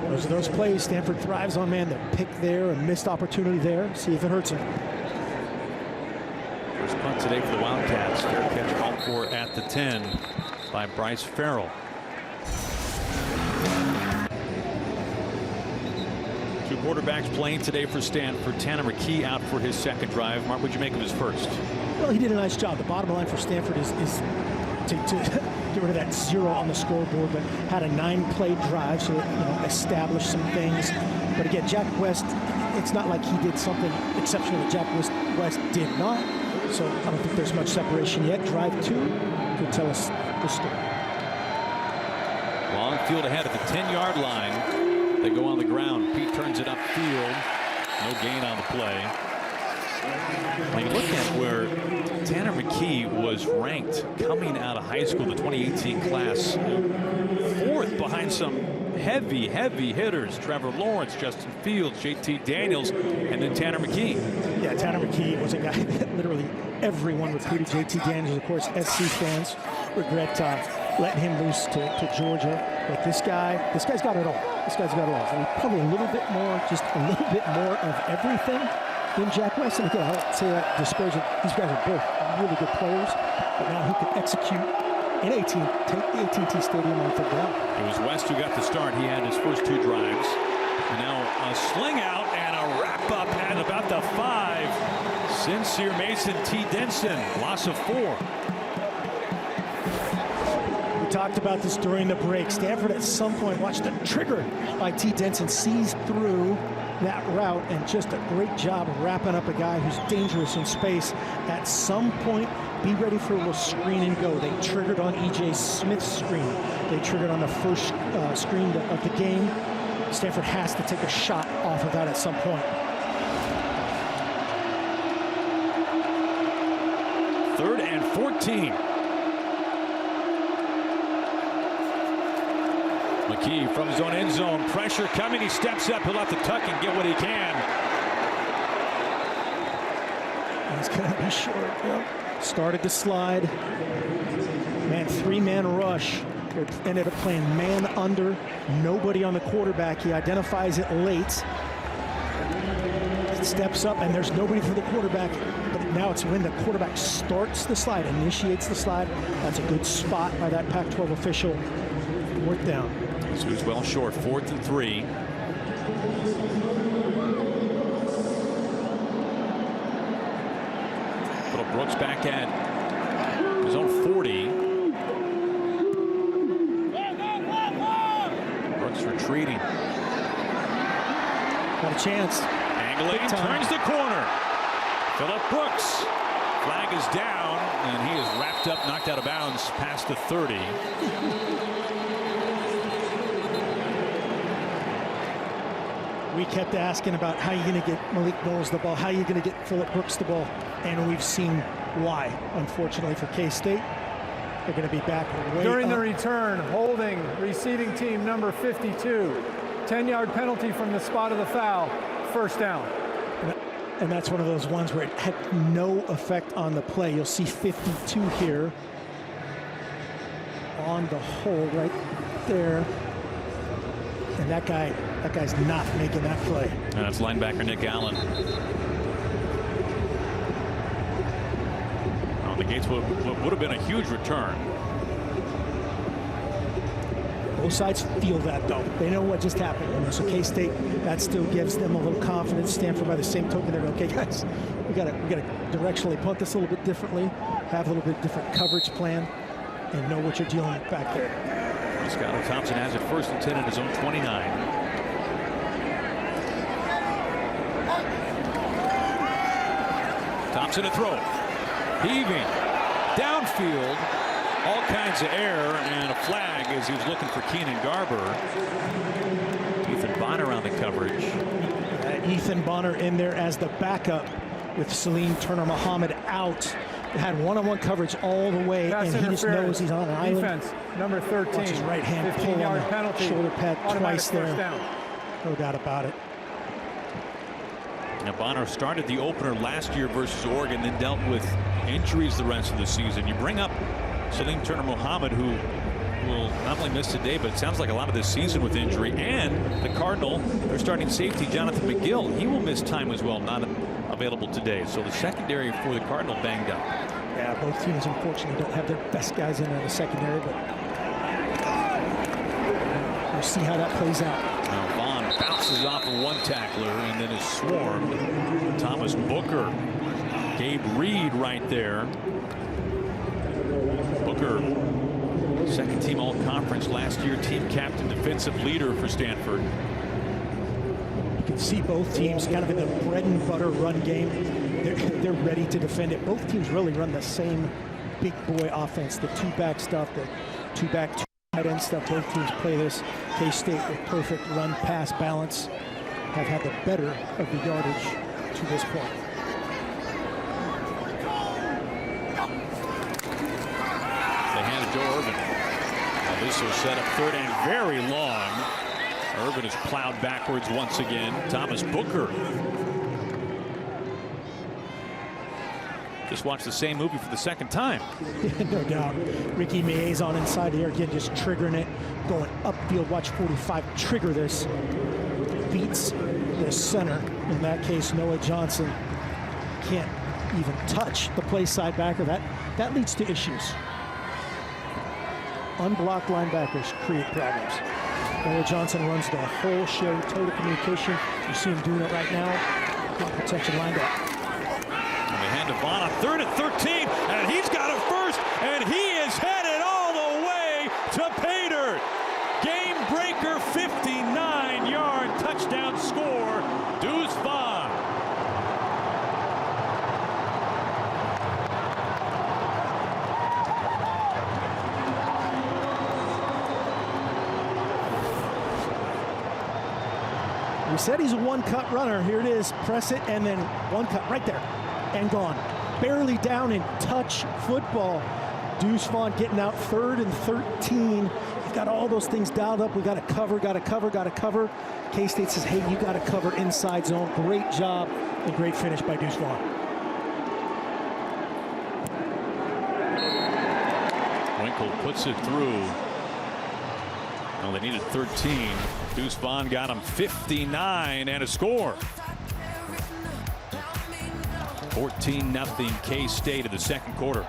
Those are those plays Stanford thrives on, man. The pick there, a missed opportunity there. See if it hurts him. First punt today for the Wildcats. Fair catch called for at the 10 by Bryce Farrell. Two quarterbacks playing today for Stanford. Tanner McKee out for his second drive. Mark, what'd you make of his first? Well, he did a nice job. The bottom line for Stanford is to get rid of that 0 on the scoreboard, but had a 9-play drive, so that, established some things. But again, Jack West, it's not like he did something exceptional that Jack West did not. So I don't think there's much separation yet. Drive 2 could tell us the story. Long field ahead at the 10-yard line. They go on the ground. Pete turns it upfield. No gain on the play. When you look at where Tanner McKee was ranked coming out of high school, the 2018 class, 4th behind some heavy hitters. Trevor Lawrence, Justin Fields, JT Daniels, and then Tanner McKee. Yeah, Tanner McKee was a guy that literally everyone recruited. JT Daniels, of course, SC fans regret letting him loose to Georgia. But this guy's got it all. This guy's got it all. And probably a little bit more, just a little bit more of everything than Jack West. And again, I don't say that disparaging. These guys are both really good players. But now who can execute in AT&T Stadium on third down? It was West who got the start. He had his first 2 drives. And now a sling out and a wrap up at about the 5. Sincere Mason T. Denson, loss of 4. We talked about this during the break. Stanford at some point watched the trigger by T. Denson, sees through that route, and just a great job of wrapping up a guy who's dangerous in space. At some point, be ready for a little screen and go. They triggered on E.J. Smith's screen. They triggered on the first screen of the game. Stanford has to take a shot off of that at some point. 3rd and 14. McKee from his own end zone. Pressure coming. He steps up. He'll have to tuck and get what he can. He's going to be short. Yep. Started to slide. Man, 3-man rush. They ended up playing man under. Nobody on the quarterback. He identifies it late. Steps up, and there's nobody for the quarterback. But now it's when the quarterback starts the slide, initiates the slide. That's a good spot by that Pac-12 official. 4th down. So he's well short. 4th and 3. Little Brooks back at his own 40. Brooks retreating. Got a chance. Angling, turns the corner. Phillip Brooks. Flag is down, and he is wrapped up, knocked out of bounds past the 30. We kept asking about how you're going to get Malik Knowles the ball, how you're going to get Phillip Brooks the ball, and we've seen why. Unfortunately for K-State, they're going to be back way during up. the return, holding receiving team number 52. 10-yard penalty from the spot of the foul. 1st down. And that's one of those ones where it had no effect on the play. You'll see 52 here on the hole right there. And that guy's not making that play. And that's linebacker Nick Allen. Oh, the Gates would have been a huge return. Both sides feel that, though. They know what just happened. So K-State, that still gives them a little confidence. Stanford, by the same token, they're okay, guys. We got to directionally punt this a little bit differently, have a little bit different coverage plan. and know what you're dealing with back there. Skylar Thompson has it first and 10 at his own 29. Thompson to throw. Heaving. Downfield. All kinds of air and a flag as he was looking for Keenan Garber. Ethan Bonner on the coverage. Ethan Bonner in there as the backup with Salim Turner Muhammad out. Had one-on-one coverage all the way, and he just knows he's on an island. Defense, number 13. Watch his right hand pull on the penalty. Shoulder pad twice there. Down. No doubt about it. Now Bonner started the opener last year versus Oregon, then dealt with injuries the rest of the season. You bring up Salim Turner Muhammad, who will not only miss today, but it sounds like a lot of this season with injury. And the Cardinal, their starting safety, Jonathan McGill, he will miss time as well, not available today. So the secondary for the Cardinal banged up. Yeah, both teams unfortunately don't have their best guys in the secondary, but we'll see how that plays out. Now Vaughn bounces off of one tackler and then is swarmed. Thomas Booker, Gabe Reed right there. Booker, second team all-conference last year, team captain, defensive leader for Stanford. You can see both teams kind of in the bread and butter run game. They're ready to defend it. Both teams really run the same big boy offense, the two-back stuff, the two-back, tight end stuff. Both teams play this. K-State with perfect run-pass balance have had the better of the yardage to this point. Joe Irvin. Now this will set up third and very long. Irvin is plowed backwards once again. Thomas Booker. Just watched the same movie for the second time. No doubt. Ricky Maison inside here again, just triggering it. Going upfield. Watch 45 trigger this. Beats the center. In that case, Noah Johnson can't even touch the play side backer. That leads to issues. Unblocked linebackers create problems. Noah Johnson runs the whole show, total communication. You see him doing it right now. Good protection lined up. And they hand to Vaughn on third and 13, and he's got it first, and he is headed all the way to pay dirt. Game breaker, 59-yard touchdown score. Deuce Vaughn. We said he's a one-cut runner. Here it is. Press it, and then one cut right there. And gone. Barely down in touch football. Deuce Vaughn getting out third and 13. We've got all those things dialed up. We got to cover, got to cover, got to cover. K-State says, hey, you got to cover inside zone. Great job and great finish by Deuce Vaughn. Winkle puts it through. Well, they needed 13. Deuce Vaughn got him 59 and a score. 14-0 K-State in the second quarter.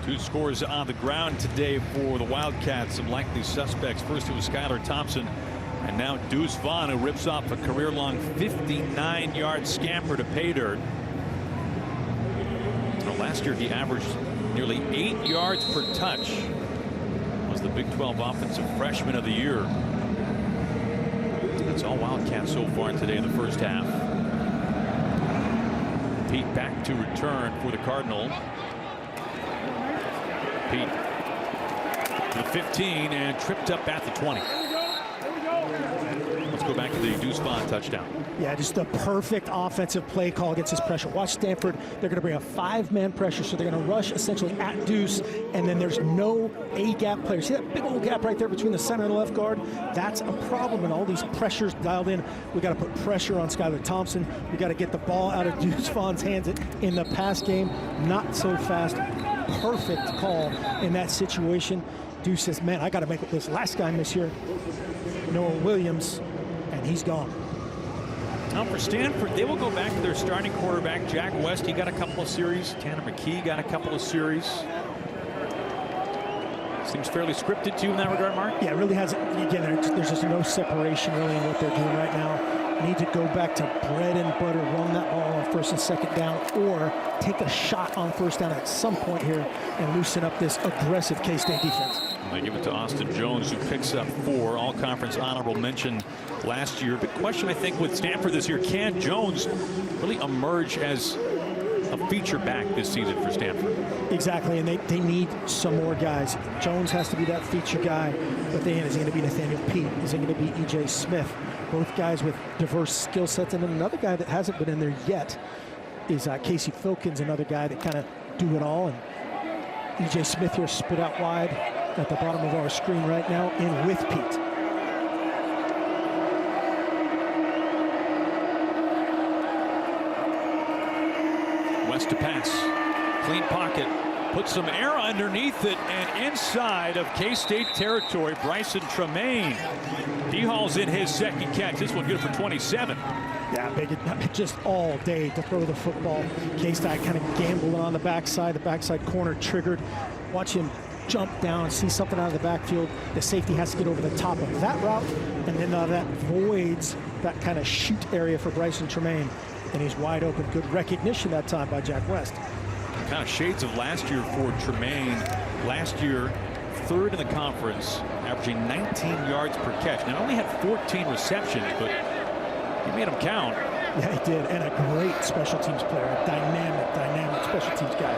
Two scores on the ground today for the Wildcats. Some likely suspects. First it was Skylar Thompson, and now Deuce Vaughn, who rips off a career-long 59-yard scamper to pay dirt. Well, last year he averaged nearly 8 yards per touch. Was the Big 12 Offensive Freshman of the Year. That's all Wildcats so far today in the first half. Pete back to return for the Cardinal. Pete to the 15 and tripped up at the 20. Let's go back to the Deuce Vaughn touchdown. Yeah, just a perfect offensive play call against this pressure. Watch Stanford. They're going to bring a 5-man pressure, so they're going to rush essentially at Deuce, and then there's no A-gap player. See that big old gap right there between the center and the left guard? That's a problem, and all these pressures dialed in. We got to put pressure on Skylar Thompson. We got to get the ball out of Deuce Vaughn's hands in the pass game. Not so fast. Perfect call in that situation. Deuce says, man, I got to make this last guy miss here. Noah Williams, and he's gone. Now for Stanford, they will go back to their starting quarterback, Jack West. He got a couple of series. Tanner McKee got a couple of series. Seems fairly scripted to you in that regard, Mark? Yeah, it really hasn't. Again, there's just no separation really in what they're doing right now. Need to go back to bread and butter, run that ball on first and second down, or take a shot on first down at some point here and loosen up this aggressive K-State defense. They give it to Austin Jones, who picks up 4 all-conference honorable mention last year. Big question, I think, with Stanford this year. Can Jones really emerge as a feature back this season for Stanford? Exactly, and they need some more guys. Jones has to be that feature guy, but then is he going to be Nathaniel Pete? Is he going to be E.J. Smith? Both guys with diverse skill sets. And then another guy that hasn't been in there yet is Casey Filkins, another guy that kind of do it all. And E.J. Smith here split out wide at the bottom of our screen right now, in with Pete. West to pass. Clean pocket. Put some air underneath it and inside of K-State territory. Bryson Tremaine. D-Hall's in his second catch. This one good for 27. Yeah, big, just all day to throw the football. K-State kind of gambling on the backside. The backside corner triggered. Watch him jump down, see something out of the backfield. The safety has to get over the top of that route, and then that voids that kind of shoot area for Bryson Tremaine. And he's wide open. Good recognition that time by Jack West. Kind of shades of last year for Tremaine. Last year, 3rd in the conference, averaging 19 yards per catch. Not only had 14 receptions, but he made them count. Yeah, he did. And a great special teams player. A dynamic special teams guy.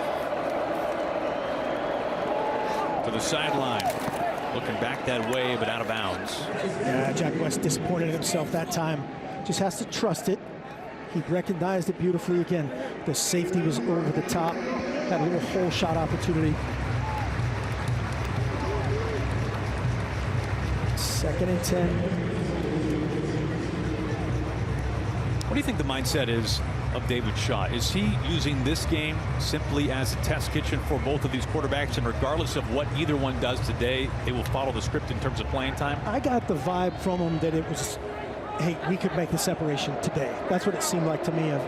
To the sideline. Looking back that way, but out of bounds. Yeah, Jack West disappointed himself that time. Just has to trust it. He recognized it beautifully. Again, the safety was over the top. Had a little hole shot opportunity. 2nd and 10. What do you think the mindset is of David Shaw? Is he using this game simply as a test kitchen for both of these quarterbacks, and regardless of what either one does today, they will follow the script in terms of playing time? I got the vibe from him that it was, hey, we could make the separation today. That's what it seemed like to me. Of,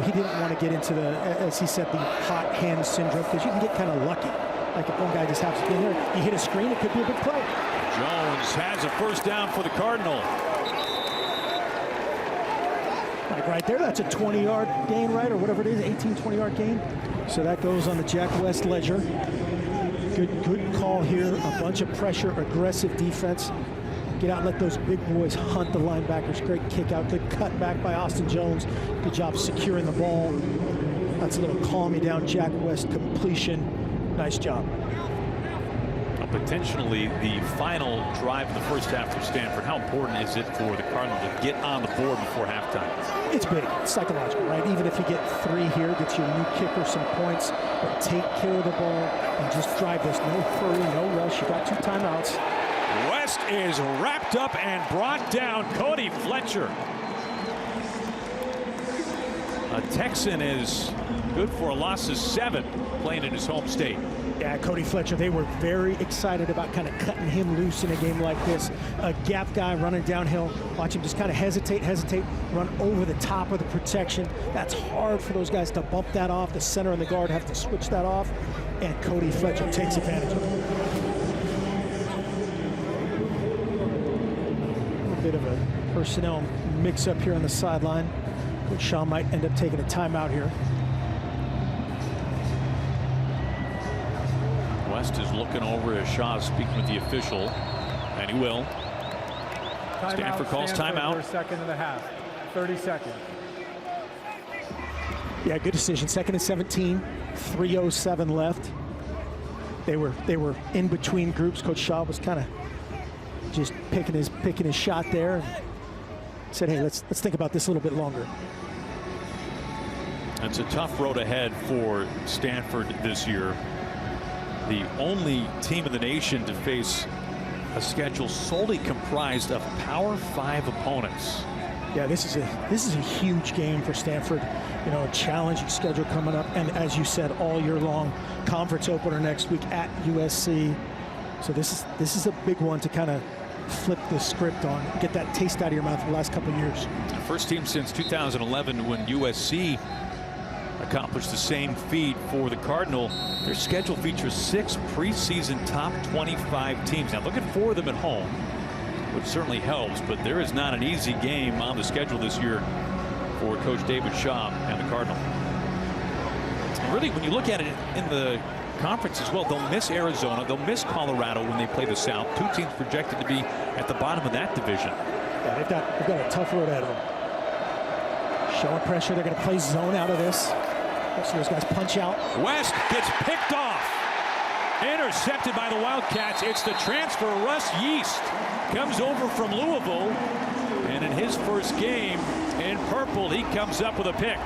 he didn't want to get into the, as he said, the hot hand syndrome, because you can get kind of lucky. Like if one guy just happens to be in there, you hit a screen, it could be a big play. Jones has a first down for the Cardinal. Like right there, that's a 20-yard gain, right? Or whatever it is, 18, 20-yard gain. So that goes on the Jack West ledger. Good call here. A bunch of pressure, aggressive defense. Get out and let those big boys hunt the linebackers. Great kick out. Good cut back by Austin Jones. Good job securing the ball. That's a little calm me down. Jack West completion. Nice job. Potentially the final drive of the first half for Stanford. How important is it for the Cardinal to get on the board before halftime? It's big. It's psychological, right? Even if you get 3 here, get your new kicker some points, but take care of the ball and just drive this. No hurry, no rush. You got 2 timeouts. West is wrapped up and brought down. Cody Fletcher. A Texan is good for a loss of 7, playing in his home state. Yeah, Cody Fletcher, they were very excited about kind of cutting him loose in a game like this. A gap guy running downhill. Watch him just kind of hesitate, run over the top of the protection. That's hard for those guys to bump that off. The center and the guard have to switch that off, and Cody Fletcher takes advantage of it. A little bit of a personnel mix-up here on the sideline. Coach Shaw might end up taking a timeout here. West is looking over as Shaw is speaking with the official, and he will. Stanford calls timeout. For a 2nd and a half. 30 seconds. Yeah, good decision. 2nd and 17. 3:07 left. They were in between groups. Coach Shaw was kind of just picking his shot there, and said, "Hey, let's think about this a little bit longer." It's a tough road ahead for Stanford this year. The only team in the nation to face a schedule solely comprised of Power 5 opponents. Yeah, this is a huge game for Stanford. A challenging schedule coming up, and as you said, all year long, conference opener next week at USC. So this is a big one to kind of flip the script on, get that taste out of your mouth for the last couple of years. First team since 2011 when USC accomplish the same feat for the Cardinal. Their schedule features 6 preseason top 25 teams. Now look at 4 of them at home, which certainly helps, but there is not an easy game on the schedule this year for Coach David Shaw and the Cardinal. And really, when you look at it in the conference as well, they'll miss Arizona, they'll miss Colorado when they play the South. 2 teams projected to be at the bottom of that division. Yeah, they've got a tough road ahead of them. Showing pressure, they're going to play zone out of this. So those guys punch out. West gets picked off. Intercepted by the Wildcats. It's the transfer, Russ Yeast. Comes over from Louisville. And in his first game in purple, he comes up with a pick.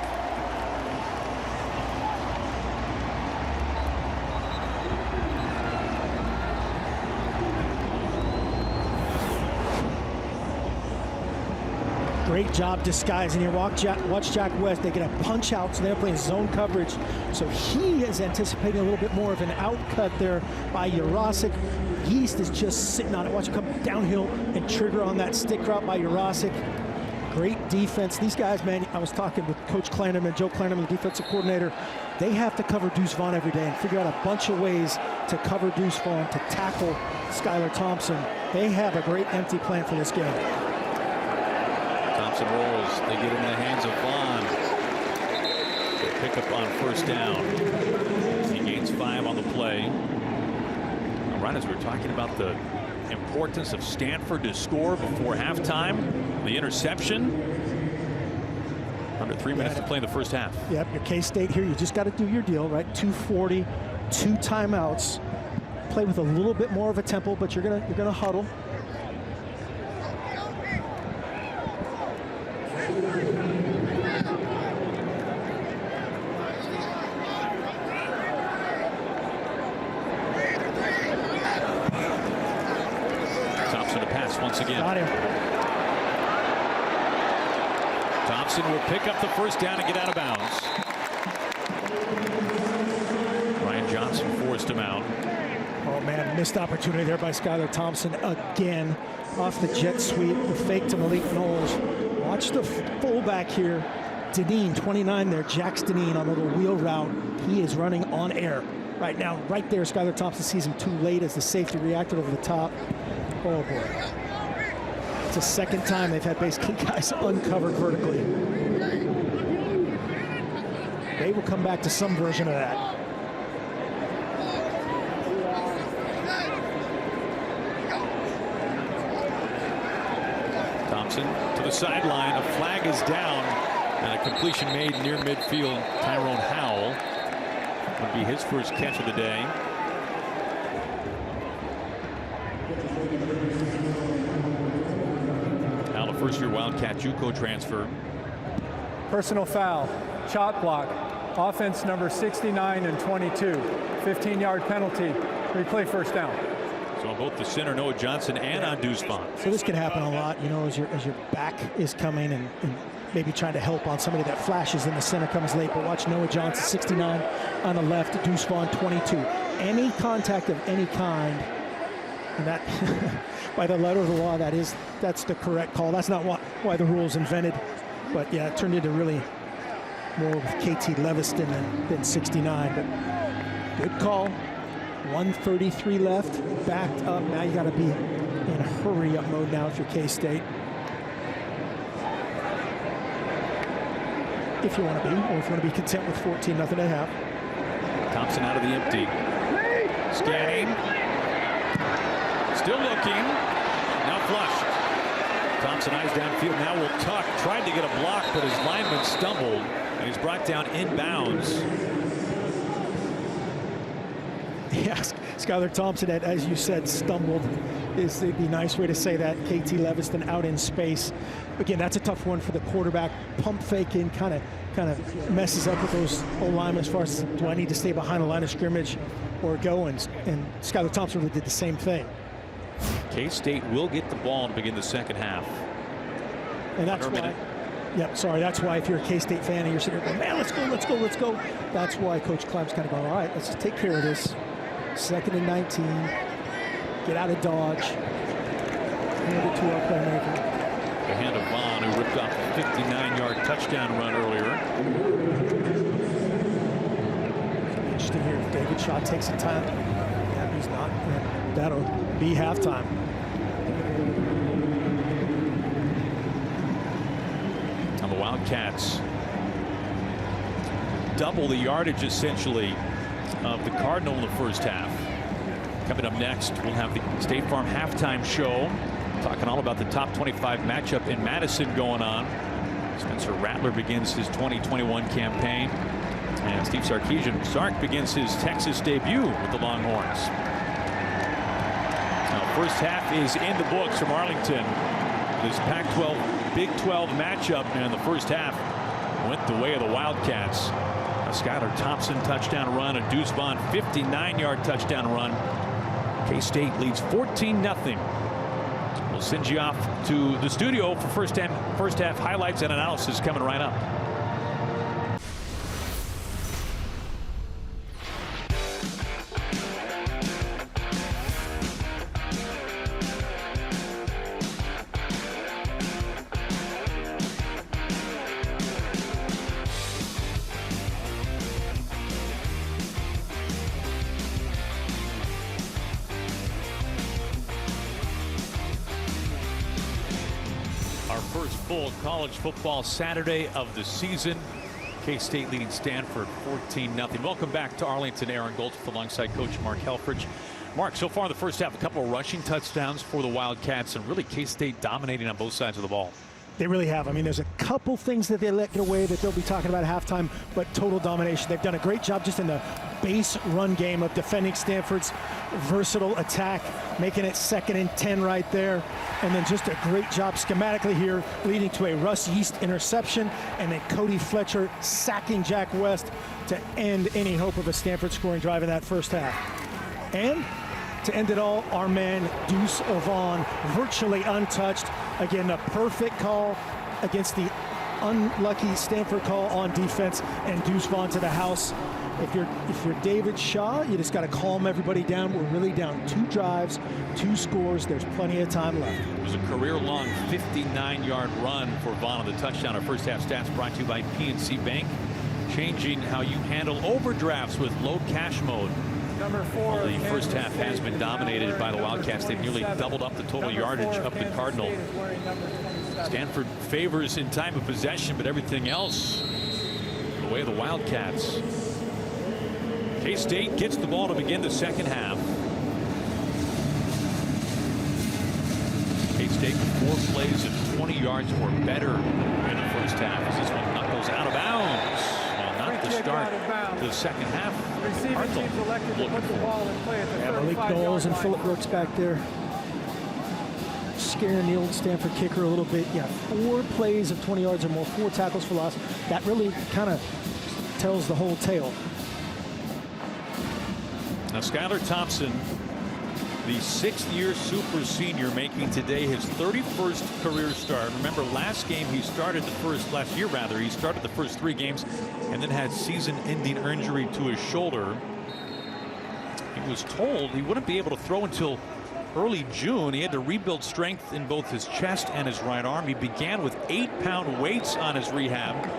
Great job disguising here. Watch Jack West. They get a punch out, so they're playing zone coverage. So he is anticipating a little bit more of an outcut there by Jurasic. Yeast is just sitting on it. Watch him come downhill and trigger on that stick route by Jurasic. Great defense. These guys, man, I was talking with Coach Kleinerman, Joe Kleinerman, the defensive coordinator. They have to cover Deuce Vaughn every day and figure out a bunch of ways to cover Deuce Vaughn, to tackle Skylar Thompson. They have a great empty plan for this game. Thompson rolls. They get into the hands of Vaughn. So pick up on first down. He gains 5 on the play. Now, right as we were talking about the importance of Stanford to score before halftime, the interception. Under 3 minutes to play in the first half. Yep, your K-State here, you just got to do your deal, right? 2:40, 2 timeouts. Play with a little bit more of a tempo, but you're gonna huddle. Thompson to pass once again. Got him. Thompson will pick up the first down and get out of bounds. Ryan Johnson forced him out. Oh man, missed opportunity there by Skylar Thompson again. Off the jet sweep, the fake to Malik Knowles. Watch the fullback here. Deneen, 29 there, Jax Deneen on a little wheel route. He is running on air right now. Right there, Skylar Thompson sees him too late as the safety reacted over the top. Oh boy. It's the second time they've had basically guys uncovered vertically. They will come back to some version of that. Thompson to the sideline. A flag is down. And a completion made near midfield. Tyrone Howell would be his first catch of the day. Howell, a first-year Wildcat JUCO transfer. Personal foul, shot block, offense number 69 and 22, 15-yard penalty, replay first down. So on both the center, Noah Johnson, and on Deuce Vaughn. So this can happen a lot, you know, as your back is coming and maybe trying to help on somebody that flashes in the center, comes late. But watch Noah Johnson, 69 on the left, Deuce Vaughn, 22. Any contact of any kind, and that, by the letter of the law, that's the correct call. That's not why the rule's invented. But yeah, it turned into really more with KT Leviston than 69. But good call. 1:33 left, backed up. Now you got to be in a hurry-up mode now if you're K-State. If you want to be, or if you want to be content with 14-0 at half. Thompson out of the empty. Scanning. Still looking. Now flushed. Thompson eyes downfield. Now will tuck. Tried to get a block, but his lineman stumbled, and he's brought down inbounds. Yes, Skylar Thompson, as you said, stumbled is the nice way to say that. KT Leviston out in space. Again, that's a tough one for the quarterback. Pump faking kind of messes up with those O-linemen as far as, do I need to stay behind the line of scrimmage or go? And Skylar Thompson really did the same thing. K-State will get the ball to begin the second half. And that's why. Yep, sorry, that's why if you're a K-State fan and you're sitting there going, man, let's go, let's go, let's go. That's why Coach Kleb's kind of going, all right, let's just take care of this. 2nd and 19. Get out of Dodge. Hand it to our playmaker. The hand of Vaughn, who ripped off a 59-yard touchdown run earlier. interesting here. David Shaw takes the time. Yeah, he's not. That'll be halftime. And the Wildcats double the yardage, essentially, of the Cardinal in the first half. Coming up next, we'll have the State Farm halftime show, talking all about the top 25 matchup in Madison going on. Spencer Rattler begins his 2021 campaign, and Steve Sark begins his Texas debut with the Longhorns. Now, first half is in the books from Arlington. This Pac-12 Big 12 matchup, and the first half went the way of the Wildcats. A Skylar Thompson touchdown run, a Deuce Vaughn 59-yard touchdown run. K-State leads 14-0. We'll send you off to the studio for first half highlights and analysis coming right up. First full college football Saturday of the season. K-State leading Stanford 14-0. Welcome back to Arlington. Aaron Goldsmith alongside Coach Mark Helfrich. Mark, so far in the first half, a couple of rushing touchdowns for the Wildcats, and really K-State dominating on both sides of the ball. They really have. I mean, there's a couple things that they let get away that they'll be talking about at halftime, but total domination. They've done a great job just in the base run game of defending Stanford's versatile attack, making it 2nd and 10 right there. And then just a great job schematically here, leading to a Russ Yeast interception, and then Cody Fletcher sacking Jack West to end any hope of a Stanford scoring drive in that first half. And to end it all, our man Deuce Vaughn, virtually untouched. Again, a perfect call against the unlucky Stanford call on defense, and Deuce Vaughn to the house. If you're David Shaw, you just got to calm everybody down. We're really down 2 drives, 2 scores. There's plenty of time left. It was a career-long 59-yard run for Vaughn on the touchdown. Our first half stats brought to you by PNC Bank, changing how you handle overdrafts with low cash mode. Number 4. Well, the first half has been dominated by the Wildcats. They've nearly doubled up the total yardage of the Cardinal. Stanford favors in time of possession, but everything else the way of the Wildcats. K-State gets the ball to begin the second half. K-State 4 plays of 20 yards or better in the first half. As this one knuckles out of bounds. Well, not the start to the second half. Receiving teams elected to put the ball in play at the 35-yard line. Malik Knowles and Phillip Brooks back there, scaring the old Stanford kicker a little bit. Yeah, 4 plays of 20 yards or more, 4 tackles for loss. That really kind of tells the whole tale. Now, Skylar Thompson, the 6th-year super senior, making today his 31st career start. Remember, last year he started the first 3 games and then had season-ending injury to his shoulder. He was told he wouldn't be able to throw until early June. He had to rebuild strength in both his chest and his right arm. He began with 8-pound weights on his rehab.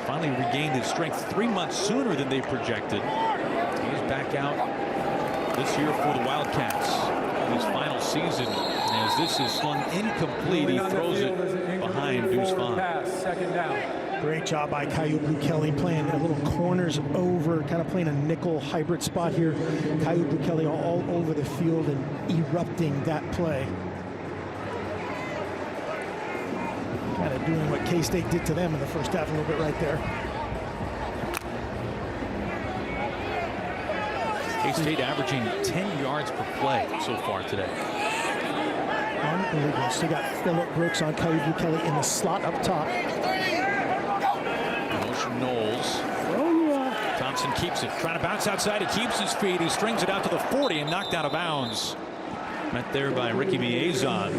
Finally regained his strength 3 months sooner than they projected. He's back out this year for the Wildcats. His final season, as this is slung incomplete, he throws it behind Deuce Vaughn. Second down. Great job by Caillou Kelly playing a little corners over, kind of playing a nickel hybrid spot here. Caillou Kelly all over the field and erupting that play. Kind of doing what K-State did to them in the first half a little bit right there. K-State averaging 10 yards per play so far today. Unbelievable. Still got Phillip Brooks on Caillou Kelly in the slot up top. Motion Knowles. Oh, yeah. Thompson keeps it. Trying to bounce outside. He keeps his feet. He strings it out to the 40 and knocked out of bounds. Met there by Ricky Miezon.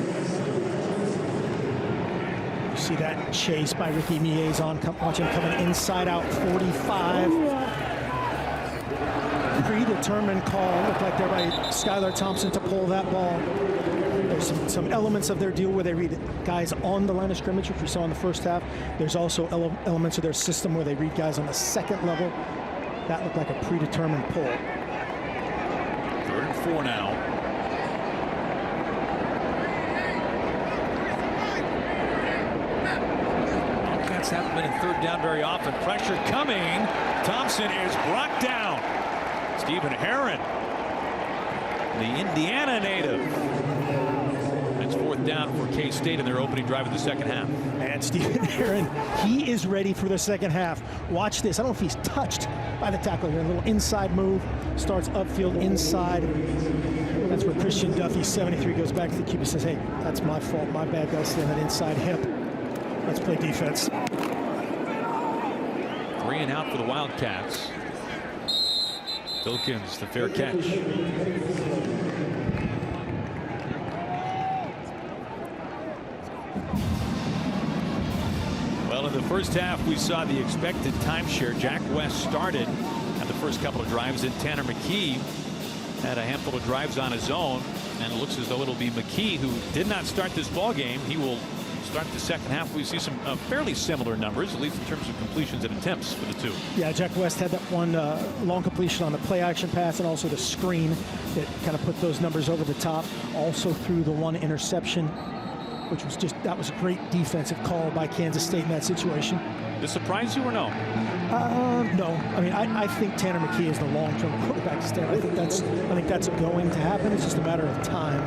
You see that chase by Ricky Miezon. Watch him coming inside out 45. Predetermined call. Looked like they're by Skylar Thompson to pull that ball. There's some elements of their deal where they read guys on the line of scrimmage, which we saw in the first half. There's also elements of their system where they read guys on the second level. that looked like a predetermined pull. 3rd and 4 now. Wildcats haven't been in 3rd down very often. Pressure coming. Thompson is brought down. Stephen Herron, the Indiana native. It's 4th down for K-State in their opening drive of the second half. And Stephen Herron, he is ready for the second half. Watch this. I don't know if he's touched by the tackle here. A little inside move. Starts upfield inside. That's where Christian Duffy, 73, goes back to the QB, says, hey, that's my fault. My bad. Got to stay on that inside hip. Let's play defense. 3 and out for the Wildcats. Wilkins, the fair catch. Well, in the first half, we saw the expected timeshare. Jack West started at the first couple of drives, and Tanner McKee had a handful of drives on his own. And it looks as though it'll be McKee, who did not start this ball game. He will start the second half. We see some fairly similar numbers, at least in terms of completions and attempts for the two. Yeah, Jack West had that one long completion on the play action pass and also the screen that kind of put those numbers over the top. Also threw the one interception, which was that was a great defensive call by Kansas State in that situation. Does it surprise you or no? No. I mean, I think Tanner McKee is the long-term quarterback to Stanford. I think that's going to happen. It's just a matter of time.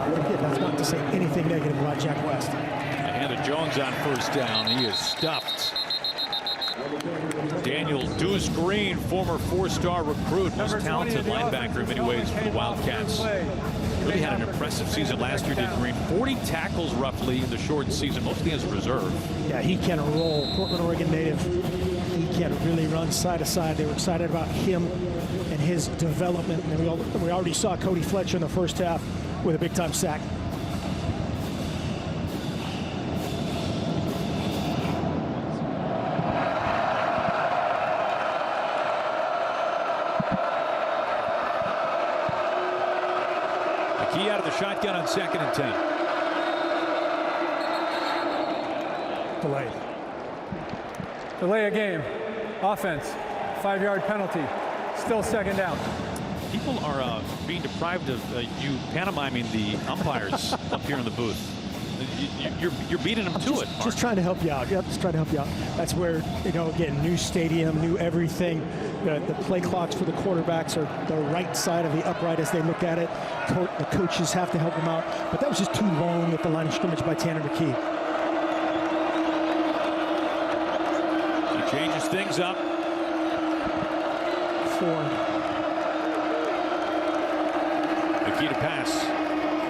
Again, that's not to say anything negative about Jack West. Hannah Jones on 1st down. He is stuffed. Daniel Deuce Green, former 4-star recruit, most talented linebacker in many ways for the Wildcats. Really had an impressive season last year, did Green. 40 tackles roughly in the short season, mostly as a reserve. Yeah, he can roll. Portland, Oregon native. He can really run side to side. They were excited about him and his development. And we already saw Cody Fletcher in the first half with a big-time sack. McKee out of the shotgun on 2nd and 10. Delay a game. Offense. 5-yard penalty. Still 2nd down. People are being deprived of you pantomiming the umpires up here in the booth. You're beating them to it. Just trying to help you out. Yep, just trying to help you out. That's where, again, new stadium, new everything. The play clocks for the quarterbacks are the right side of the upright as they look at it. The coaches have to help them out. But that was just too long at the line of scrimmage by Tanner McKee. He changes things up. 4. McKee to pass.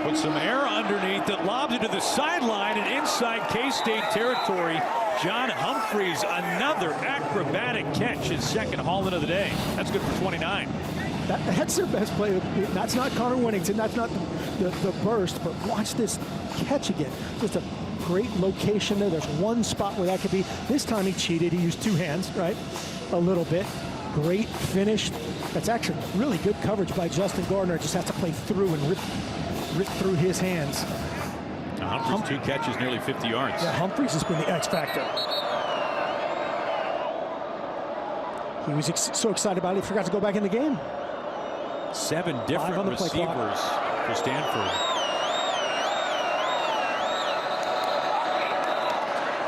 Put some air underneath that lobs it to the sideline and inside K-State territory. John Humphreys, another acrobatic catch, his 2nd haul-in of the day. That's good for 29. That's their best play. That's not Connor Winnington. That's not the burst. But watch this catch again. Just a great location there. There's one spot where that could be. This time he cheated. He used 2 hands, right? A little bit. Great finish. That's actually really good coverage by Justin Gardner. Just has to play through and rip through his hands. Humphreys 2 catches, nearly 50 yards. Yeah, Humphreys has been the X factor. He was so excited about it, he forgot to go back in the game. 7 different receivers for Stanford.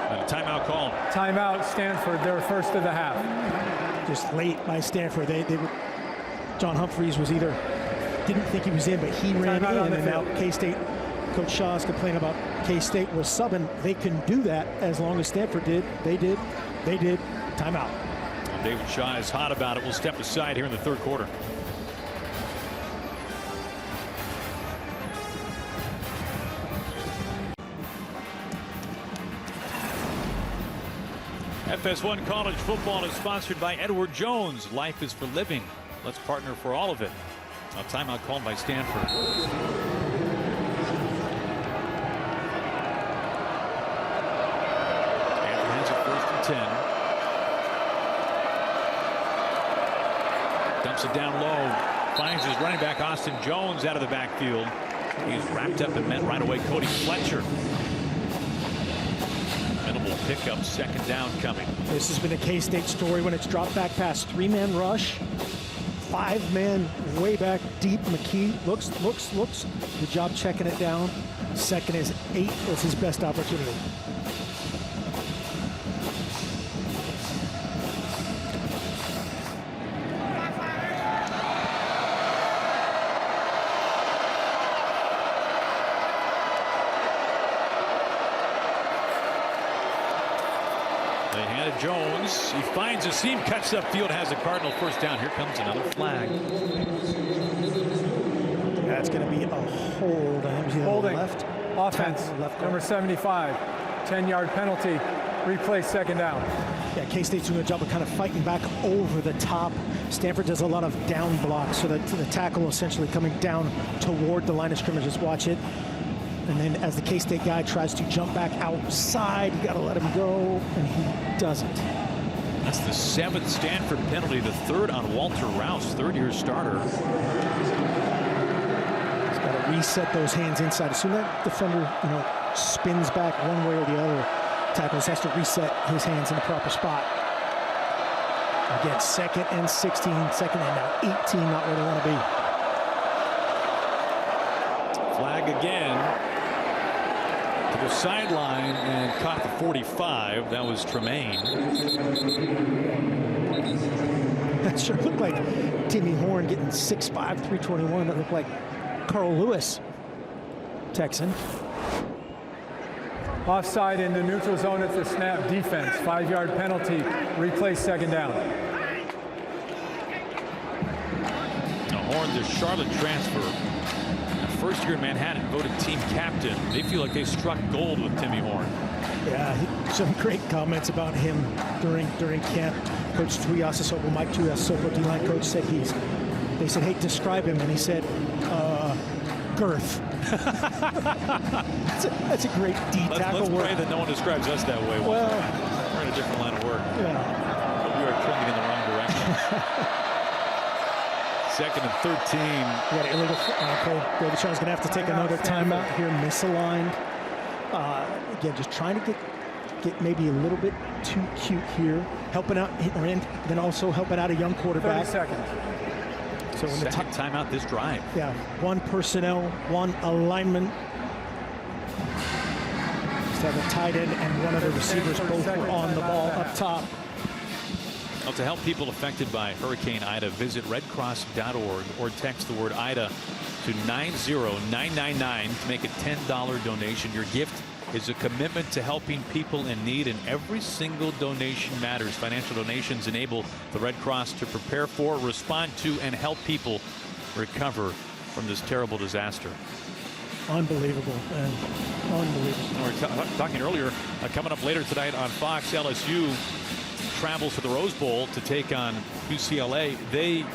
And a timeout called. Timeout, Stanford, their 1st of the half. Just late by Stanford. John Humphreys was didn't think he was in, but he ran in, and now K-State, Coach Shaw is complaining about K-State was subbing. They can do that as long as Stanford did. They did. Timeout. And David Shaw is hot about it. We'll step aside here in the 3rd quarter. FS1 College Football is sponsored by Edward Jones. Life is for living. Let's partner for all of it. A timeout called by Stanford. Stanford has it 1st and 10. Dumps it down low. Finds his running back Austin Jones out of the backfield. He's wrapped up and met right away Cody Fletcher. Minimal pickup, 2nd down coming. This has been a K-State story when it's dropped back past 3-man rush. 5-man way back deep. McKee looks. Good job checking it down. 2nd is 8 was his best opportunity. They hand it Jones. He finds a seam, cuts upfield, has a Cardinal 1st down. Here comes another flag. That's going to be a hold. Holding. Left. Offense. Left. Number 75. 10-yard penalty. Replay 2nd down. Yeah, K-State's doing a job of kind of fighting back over the top. Stanford does a lot of down blocks, so that the tackle essentially coming down toward the line of scrimmage. Just watch it. And then as the K-State guy tries to jump back outside, you got to let him go, and he doesn't. That's the 7th Stanford penalty, the 3rd on Walter Rouse, 3rd-year starter. He's got to reset those hands inside. As soon as that defender, spins back one way or the other, tackle has to reset his hands in the proper spot. Again, 2nd and 16, 2nd and now 18, not where they want to be. Flag again. To the sideline and caught the 45. That was Tremaine. That sure looked like Timmy Horn getting 6'5", 321. That looked like Carl Lewis, Texan. Offside in the neutral zone at the snap. Defense. 5-yard penalty. Replay 2nd down. Now Horn, the Charlotte transfer. First year in Manhattan, voted team captain. They feel like they struck gold with Timmy Horn. Yeah, some great comments about him during camp. Coach Tuiasosopo, Mike Tuiasosopo, D-line coach, said they said, hey, describe him, and he said, girth. that's a great D tackle. Let's pray that no one describes us that way. Well, we're in a different line of work. Yeah. But we are trending in the wrong direction. 2nd and 13. Yeah, illegal. Okay, David Shaw's going to have to take another timeout here. Misaligned. Again, just trying to get maybe a little bit too cute here. Helping out, and then also helping out a young quarterback. 30 seconds. So in the timeout this drive. Yeah, 1 personnel, 1 alignment. Just have a tight end and one of the receivers both were on the ball up top. Well, to help people affected by Hurricane Ida, visit redcross.org or text the word Ida to 90999 to make a $10 donation. Your gift is a commitment to helping people in need, and every single donation matters. Financial donations enable the Red Cross to prepare for, respond to, and help people recover from this terrible disaster. Unbelievable, man. Unbelievable. We were talking earlier, coming up later tonight on Fox, LSU travels to the Rose Bowl to take on UCLA. The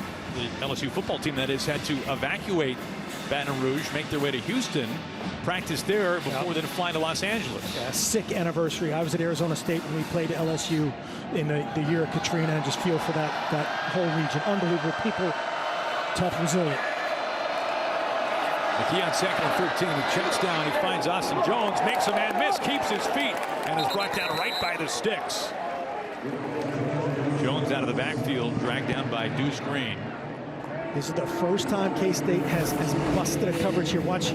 LSU football team, that is, had to evacuate Baton Rouge, make their way to Houston, practice there before then flying to Los Angeles. Yeah, sick anniversary. I was at Arizona State when we played LSU in the year of Katrina, and just feel for that whole region. Unbelievable people, tough, resilient. McKee on 2nd and 13. He checks down. He finds Austin Jones, makes a man miss, keeps his feet, and is brought down right by the sticks. Jones out of the backfield, dragged down by Deuce Green. This is the first time K-State has busted a coverage here. Watch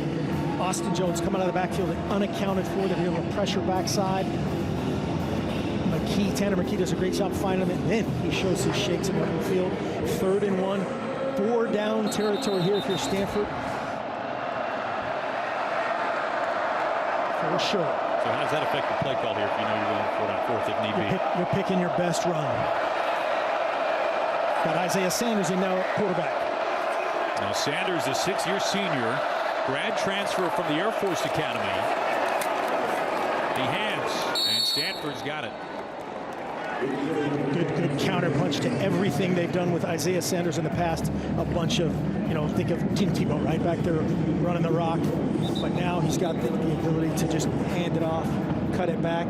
Austin Jones come out of the backfield unaccounted for. They're able to pressure backside. Tanner McKee does a great job finding him, and then he shows his shakes in the open field. 3rd and 1, 4 down territory here if you're Stanford. For sure. So how does that affect the play call here if you know you're going for it on 4th if need be? You're picking your best run. Got Isaiah Sanders in now at quarterback. Now Sanders, a 6-year senior, grad transfer from the Air Force Academy. He hands, and Stanford's got it. Good counterpunch to everything they've done with Isaiah Sanders in the past. A bunch of, think of Tim Tebow right back there running the rock. But now he's got the ability to just hand it off, cut it back.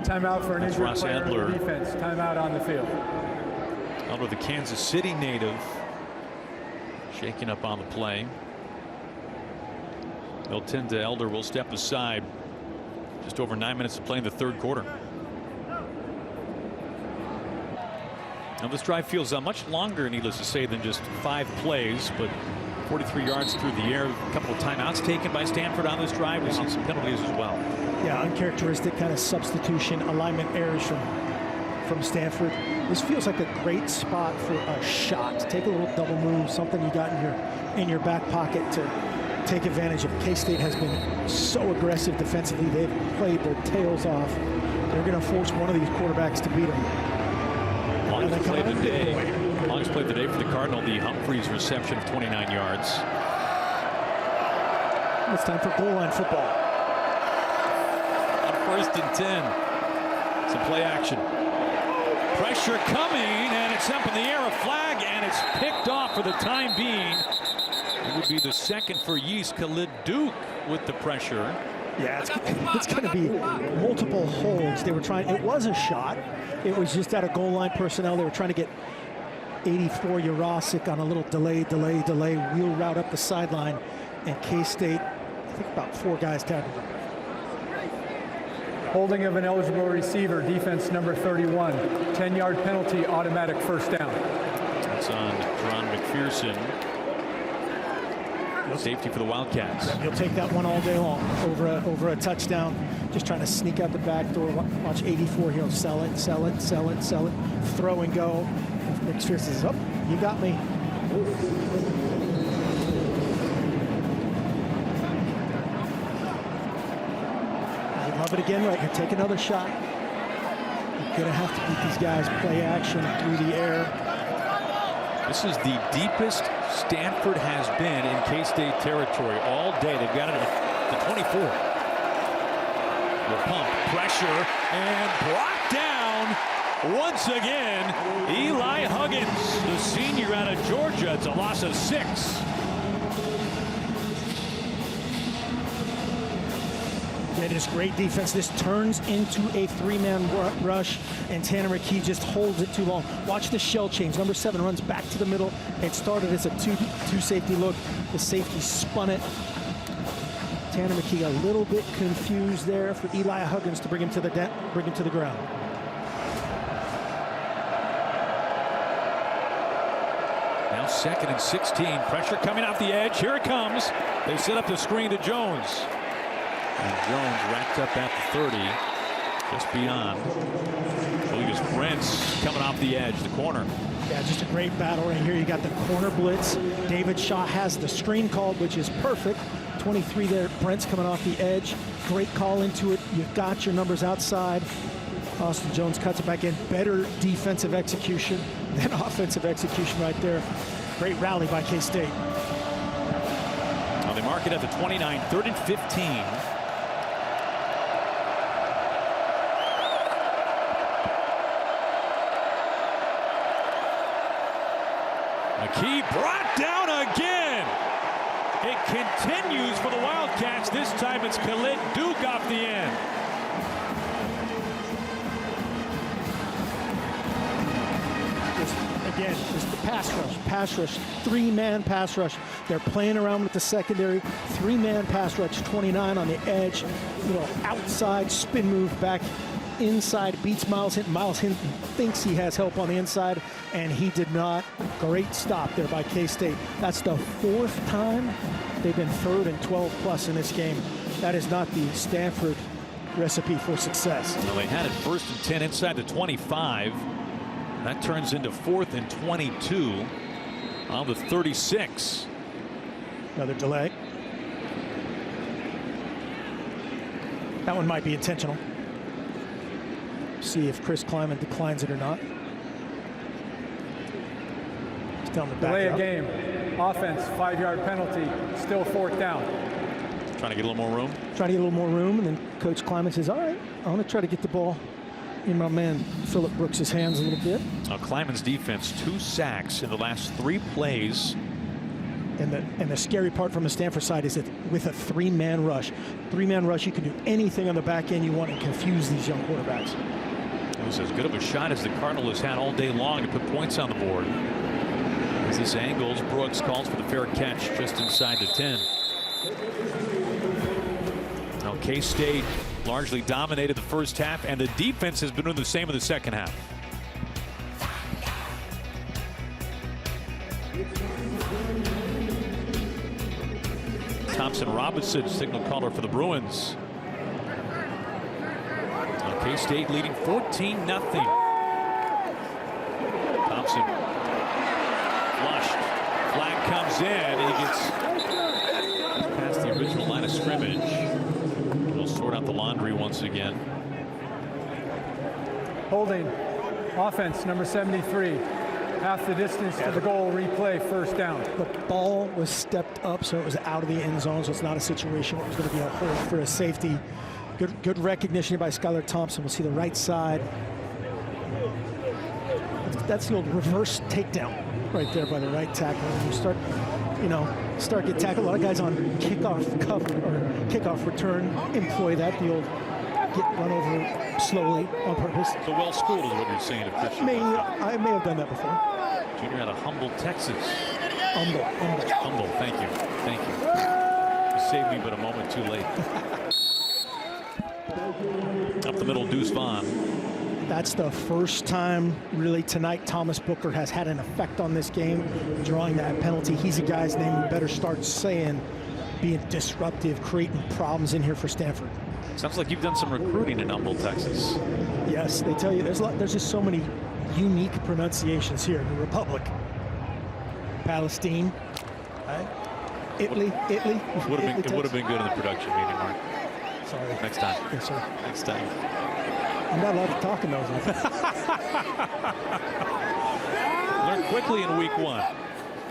Timeout for an injured Ross player Adler. on defense. Timeout on the field. Elder, the Kansas City native, shaking up on the play. They'll tend to Elder will step aside Just over 9 minutes to play in the third quarter. Now this drive feels much longer, needless to say, than just 5 plays, but 43 yards through the air. A couple of timeouts taken by Stanford on this drive. We've seen some penalties as well. Yeah, uncharacteristic kind of substitution, alignment errors from Stanford. This feels like a great spot for a shot. Take a little double move, something you got in your back pocket to take advantage of. K-State has been so aggressive defensively. They've played their tails off. They're going to force one of these quarterbacks to beat them. Longest play of the day. Longest play of the day for the Cardinal. The Humphreys reception of 29 yards. It's time for goal line football. On 1st and 10. Some play action. Pressure coming, and it's up in the air. A flag, and it's picked off for the time being. It would be the second for Yeast. Khalid Duke with the pressure. Yeah, it's going to be multiple holds. They were trying. It was a shot. It was just out of goal line personnel. They were trying to get 84 Jurasic on a little delay wheel route up the sideline, and K-State, I think about 4 guys tackled him. Holding of an eligible receiver, defense number 31. 10-yard penalty, automatic first down. That's on Ron McPherson. Safety for the Wildcats. You'll take that one all day long over a touchdown. Just trying to sneak out the back door. Watch 84 here. Sell it. Throw and go. McPherson says, "Oh, you got me." You love it again right here. Take another shot. You're gonna have to beat these guys. Play action through the air. This is the deepest Stanford has been in K-State territory all day. They've got it at the 24. The pump, pressure, and brought down once again. Eli Huggins, the senior out of Georgia. It's a loss of 6. It is great defense. This turns into a 3-man rush, and Tanner McKee just holds it too long. Watch the shell change. Number 7 runs back to the middle. It started as a two safety look. The safety spun it. Tanner McKee a little bit confused there for Eli Huggins to bring him to the ground. Now 2nd and 16. Pressure coming off the edge. Here it comes. They set up the screen to Jones. And Jones wrapped up at the 30, just beyond. Lucas Prince coming off the edge, the corner. Yeah, just a great battle right here. You got the corner blitz. David Shaw has the screen called, which is perfect. 23 there. Prince coming off the edge. Great call into it. You've got your numbers outside. Austin Jones cuts it back in. Better defensive execution than offensive execution right there. Great rally by K-State. Well, they mark it at the 29, 3rd and 15. McKee brought down again. It continues for the Wildcats. This time it's Khalid Duke off the end. Just the pass rush, 3-man pass rush. They're playing around with the secondary. 3-man pass rush, 29 on the edge. Outside spin move back inside, beats Miles Hinton. Miles Hinton thinks he has help on the inside, and he did not. Great stop there by K-State. That's the 4th time they've been 3rd and 12 plus in this game. That is not the Stanford recipe for success. Well, they had it 1st and 10 inside the 25. That turns into 4th and 22 on the 36. Another delay. That one might be intentional. See if Chris Kleiman declines it or not. He's telling the back delay up. a game. Offense, 5-yard penalty. Still 4th down. Trying to get a little more room. Trying to get a little more room, and then Coach Kleiman says, "All right, I want to try to get the ball in my man Phillip Brooks' hands a little bit." Now Kleiman's defense, 2 sacks in the last 3 plays. And the scary part from the Stanford side is that with a 3-man rush, you can do anything on the back end you want and confuse these young quarterbacks. It was as good of a shot as the Cardinal has had all day long to put points on the board. As this angles, Brooks calls for the fair catch just inside the 10. Now K-State largely dominated the first half, and the defense has been doing the same in the second half. Thompson Robinson, signal caller for the Bruins. K-State leading 14-0. Thompson flushed. Flag comes in. He gets past the original line of scrimmage. We'll sort out the laundry once again. Holding. Offense, number 73. Half the distance to the goal, replay, first down. The ball was stepped up, so it was out of the end zone, so it's not a situation where it was going to be a hold for a safety. Good recognition by Skylar Thompson. We'll see the right side. That's the old reverse takedown right there by the right tackle. When you start get tackled. A lot of guys on kickoff cover or kickoff return employ that. The old get run over slowly on purpose. So well schooled is what you're saying. I may have done that before. Junior out of Humble, Texas. Humble. Thank you. You saved me, but a moment too late. Up the middle, Deuce Vaughn. That's the first time really tonight Thomas Booker has had an effect on this game, drawing that penalty. He's a guy's name we better start saying, being disruptive, creating problems in here for Stanford. Sounds like you've done some recruiting in Humble, Texas. Yes, they tell you there's just so many unique pronunciations here in the Republic. Palestine, right? Italy. It would have been good in the production meeting, Mark. Sorry. Next time. Yes, sir. Next time. I'm not allowed to talk in those. Learn quickly in week 1.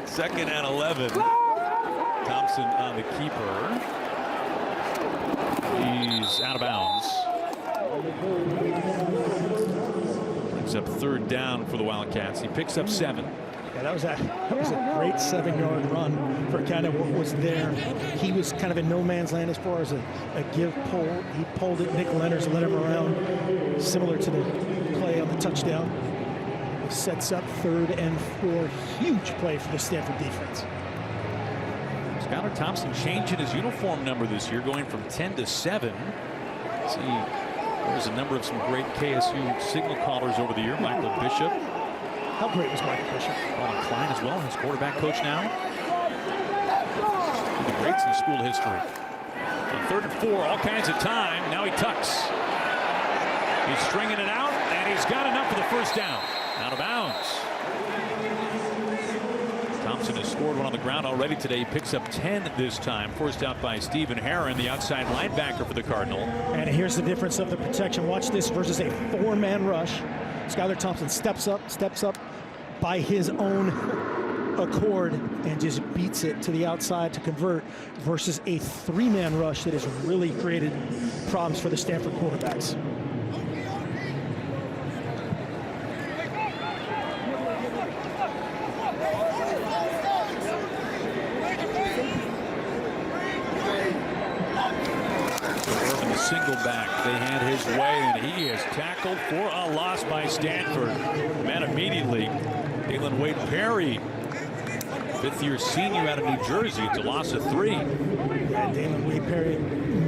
2nd and 11. Thompson on the keeper. He's out of bounds. Brings up 3rd down for the Wildcats. He picks up 7. Yeah, that was a great 7-yard run for kind of what was there. He was kind of in no man's land as far as a give pull. He pulled it. Nick Leonard's let him around, similar to the play on the touchdown. It sets up 3rd and 4. Huge play for the Stanford defense. Skylar Thompson changing his uniform number this year, going from 10 to 7. See, there's a number of some great KSU signal callers over the year. Michael Bishop. How great was Michael Bishop? Colin Klein as well, his quarterback coach now. The greats in school history. On 3rd and 4, all kinds of time. Now he tucks. He's stringing it out, and he's got enough for the first down. Out of bounds. Thompson has scored one on the ground already today. He picks up 10 this time. Forced out by Stephen Herron, the outside linebacker for the Cardinal. And here's the difference of the protection. Watch this versus a 4-man rush. Skylar Thompson steps up by his own accord and just beats it to the outside to convert versus a 3-man rush that has really created problems for the Stanford quarterbacks. Single back. They had his way, and he is tackled for a loss by Stanford. Man immediately. Dalen Wade Perry, 5th-year senior out of New Jersey. It's a loss of 3. Yeah, Dalen Wade Perry,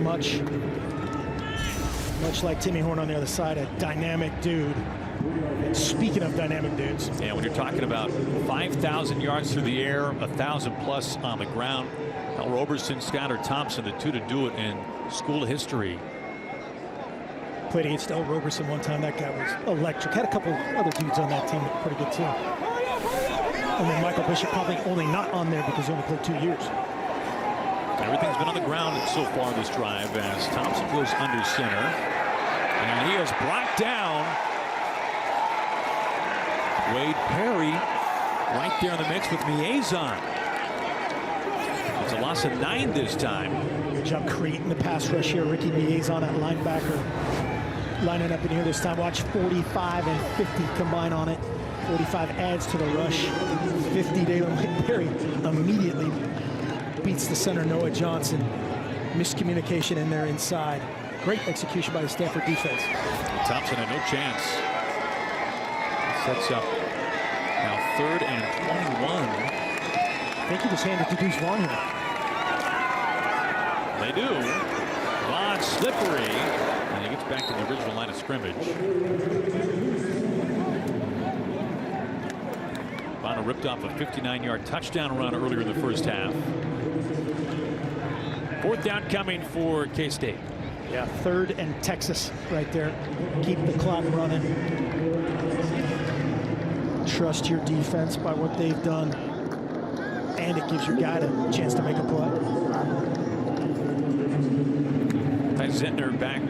much like Timmy Horn on the other side, a dynamic dude. And speaking of dynamic dudes. Yeah, when you're talking about 5,000 yards through the air, 1,000 plus on the ground, Al Roberson, Skylar Thompson, the two to do it in school history. Played against Al Roberson one time. That guy was electric. Had a couple other dudes on that team that were pretty good too. And then Michael Bishop probably only not on there because he only played 2 years. Everything's been on the ground so far this drive as Thompson goes under center. And he is brought down. Wade Perry right there in the mix with Miezon. It's a loss of 9 this time. Good job creating the pass rush here. Ricky Miezon at linebacker. Lining up in here this time. Watch 45 and 50 combine on it. 45 adds to the rush. 50, Dalen Wade Perry immediately beats the center, Noah Johnson. Miscommunication in there inside. Great execution by the Stanford defense. Thompson had no chance. Sets up now 3rd and 21. I think he just handed to Deuce Vaughn here. They do. Vaughn slippery. And he gets back to the original line of scrimmage. Bonner ripped off a 59-yard touchdown run earlier in the first half. Fourth down coming for K-State. Yeah, 3rd and Texas right there. Keep the clock running. Trust your defense by what they've done. And it gives your guy a chance to make a play. Zentner back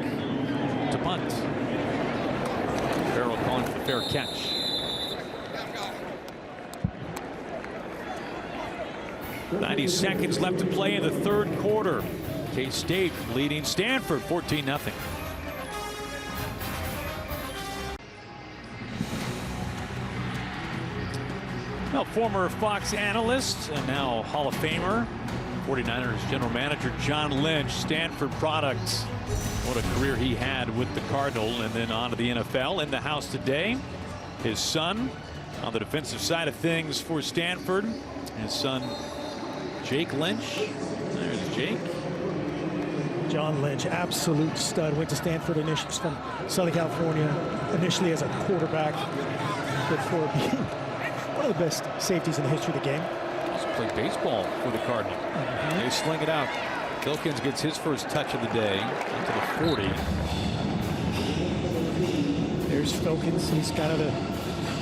to punt. Farrell calling for the fair catch. .90 seconds left to play in the 3rd quarter. K-State leading Stanford 14-0. Well, former Fox analyst and now Hall of Famer, 49ers general manager John Lynch, Stanford products. What a career he had with the Cardinal, and then on to the NFL. In the house today, his son on the defensive side of things for Stanford. His son, Jake Lynch. There's Jake. John Lynch, absolute stud. Went to Stanford initially from Southern California, initially as a quarterback before being one of the best safeties in the history of the game. Also played baseball for the Cardinal. They sling it out. Filkins gets his first touch of the day into the 40. There's Filkins. He's kind of the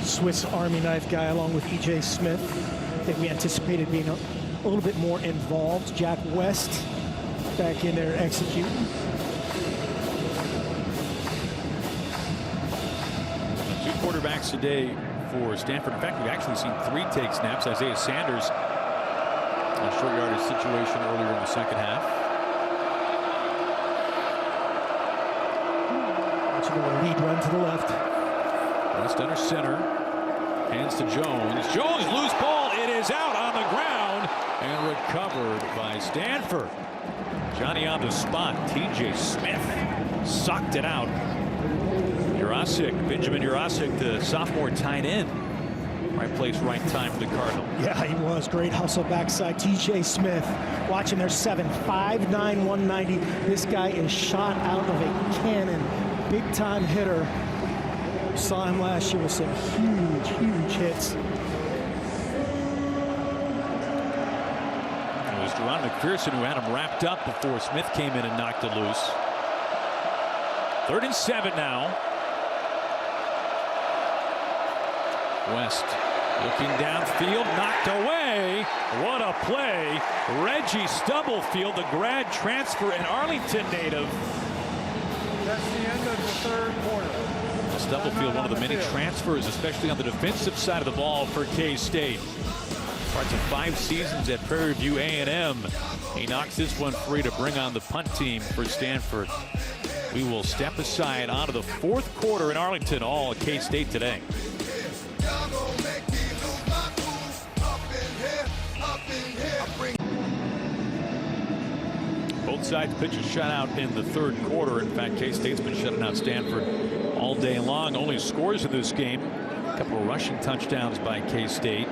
Swiss Army knife guy along with E.J. Smith. I think we anticipated being a little bit more involved. Jack West back in there executing. Two quarterbacks today for Stanford. In fact, we've actually seen 3 take snaps. Isaiah Sanders, a short yardage situation earlier in the second half. Watching the lead run to the left. West under center. Hands to Jones. Jones, loose ball. It is out on the ground and recovered by Stanford. Johnny on the spot. TJ Smith sucked it out. Benjamin Jurasik, the sophomore tight end. Right place, right time for the Cardinal. Yeah, he was. Great hustle backside. TJ Smith. Watching their 5'9", 190. This guy is shot out of a cannon. Big time hitter. Saw him last year with some huge hits. It was Deron McPherson who had him wrapped up before Smith came in and knocked it loose. 3rd and 7 now. West looking downfield, knocked away. What a play. Reggie Stubblefield, the grad transfer and Arlington native. That's the end of the 3rd quarter. Stubblefield, one of the many transfers, especially on the defensive side of the ball for K-State. Parts of 5 seasons at Prairie View A&M. He knocks this one free to bring on the punt team for Stanford. We will step aside onto the 4th quarter in Arlington, all at K-State today. Both sides pitches shut out in the 3rd quarter. In fact, K-State's been shutting out Stanford all day long. Only scores in this game. A couple of rushing touchdowns by K-State.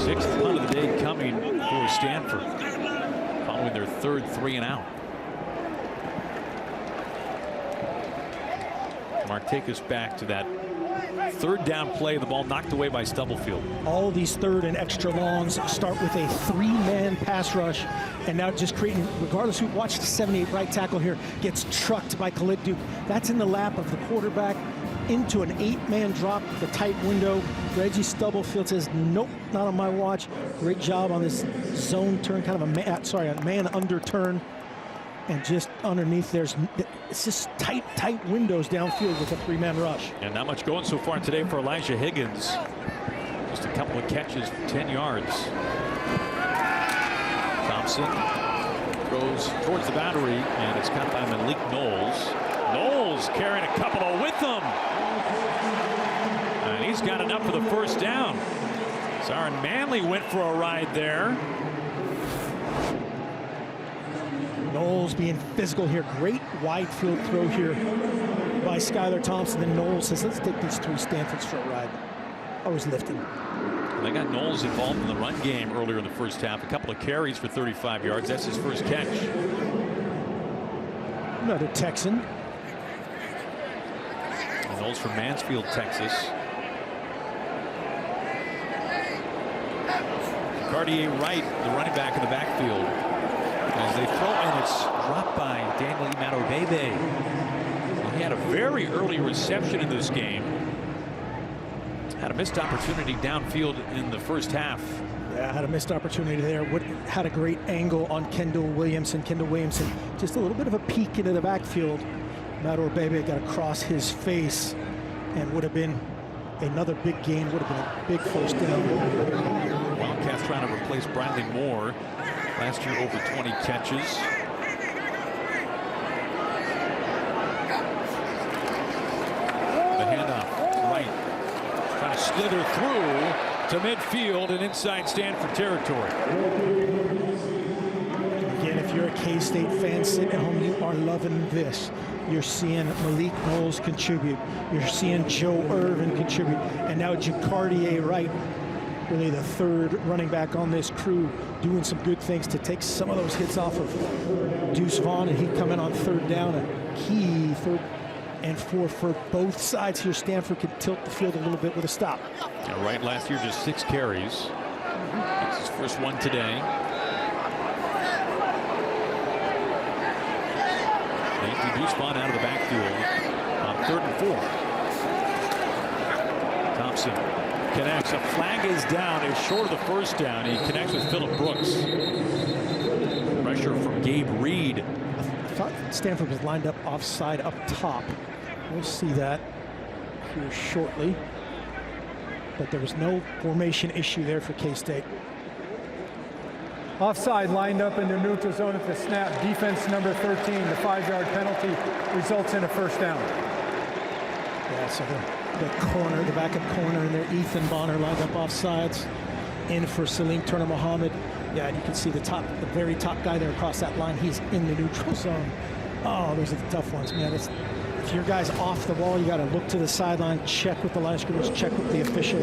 6th punt of the day coming for Stanford, following their 3rd 3-and-out. Mark, take us back to that 3rd down play. The ball knocked away by Stubblefield. All these 3rd and extra longs start with a 3-man pass rush, and now just creating, regardless who watched the 78 right tackle here, gets trucked by Khalid Duke. That's in the lap of the quarterback into an 8-man drop, the tight window. Reggie Stubblefield says, nope, not on my watch. Great job on this zone turn, kind of a man under turn. And just underneath, it's just tight windows downfield with a 3-man rush. And not much going so far today for Elijah Higgins. Just a couple of catches, 10 yards. Thompson throws towards the boundary, and it's caught by Malik Knowles. Knowles carrying a couple with him. And he's got enough for the 1st down. Zarin Manley went for a ride there. Knowles being physical here. Great wide field throw here by Skylar Thompson. And Knowles says, let's take these 3 Stanfords for a ride. I was lifting. They got Knowles involved in the run game earlier in the first half. A couple of carries for 35 yards. That's his first catch. Another Texan. And those from Mansfield, Texas. Cartier Wright, the running back in the backfield. As they throw, and it's dropped by Daniel Imadobebe. He had a very early reception in this game. Had a missed opportunity downfield in the first half. Yeah, had a missed opportunity there. Had a great angle on Kendall Williamson. Kendall Williamson, just a little bit of a peek into the backfield. Imadobebe got across his face, and would have been another big gain. Would have been a big first down. Wildcats trying to replace Bradley Moore. Last year, over 20 catches. The handoff, right. Trying to slither through to midfield and inside Stanford territory. Again, if you're a K-State fan sitting at home, you are loving this. You're seeing Malik Knowles contribute. You're seeing Joe Irvin contribute. And now Jacardier Wright, really the third running back on this crew, doing some good things to take some of those hits off of Deuce Vaughn, and he'd come in on third down, a key 3rd and 4 for both sides here. Stanford could tilt the field a little bit with a stop. Yeah, Wright last year just 6 carries. It's his first one today. They Deuce Vaughn out of the backfield on 3rd and 4. Thompson connects. A flag is down. Is short of the first down. He connects with Phillip Brooks. Pressure from Gabe Reed. I thought Stanford was lined up offside up top. We'll see that here shortly. But there was no formation issue there for K-State. Offside, lined up in the neutral zone at the snap. Defense number 13. The 5-yard penalty results in a first down. Yeah, so the corner, the backup corner, and there Ethan Bonner lined up offsides. In for Salim Turner Muhammad. Yeah, and you can see the very top guy there across that line. He's in the neutral zone. Oh, those are the tough ones, man. If your guy's off the wall, you got to look to the sideline, check with the line scrimmage, check with the official.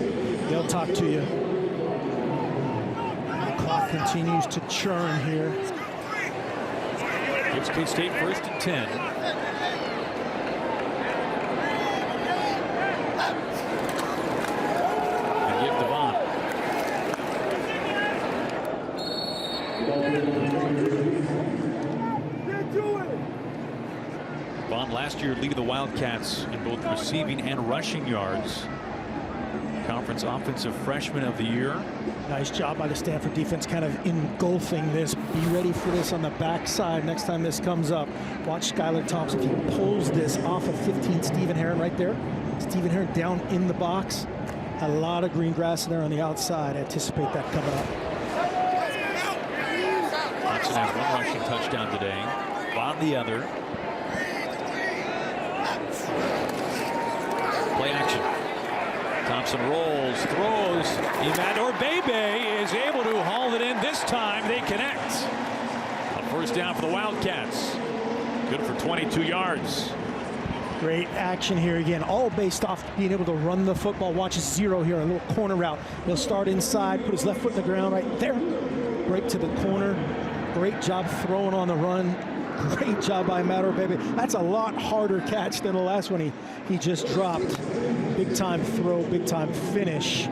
They'll talk to you. The clock continues to churn here. Gives K-State 1st and 10. Vaughn last year leading the Wildcats in both receiving and rushing yards. Conference Offensive Freshman of the Year. Nice job by the Stanford defense, kind of engulfing this. Be ready for this on the backside next time this comes up. Watch Skylar Thompson. If he pulls this off of 15, Stephen Herron right there. Stephen Herron down in the box. A lot of green grass there on the outside. Anticipate that coming up. Thompson has 1 rushing touchdown today. Vaughn the other. Play action. Thompson rolls, throws. Imadobebe is able to haul it in. This time they connect. A first down for the Wildcats. Good for 22 yards. Great action here again, all based off being able to run the football. Watch zero here, a little corner route. He'll start inside, put his left foot in the ground right there. Break to the corner. Great job throwing on the run. Great job by Imadobebe. That's a lot harder catch than the last one he just dropped. Big time throw, big time finish.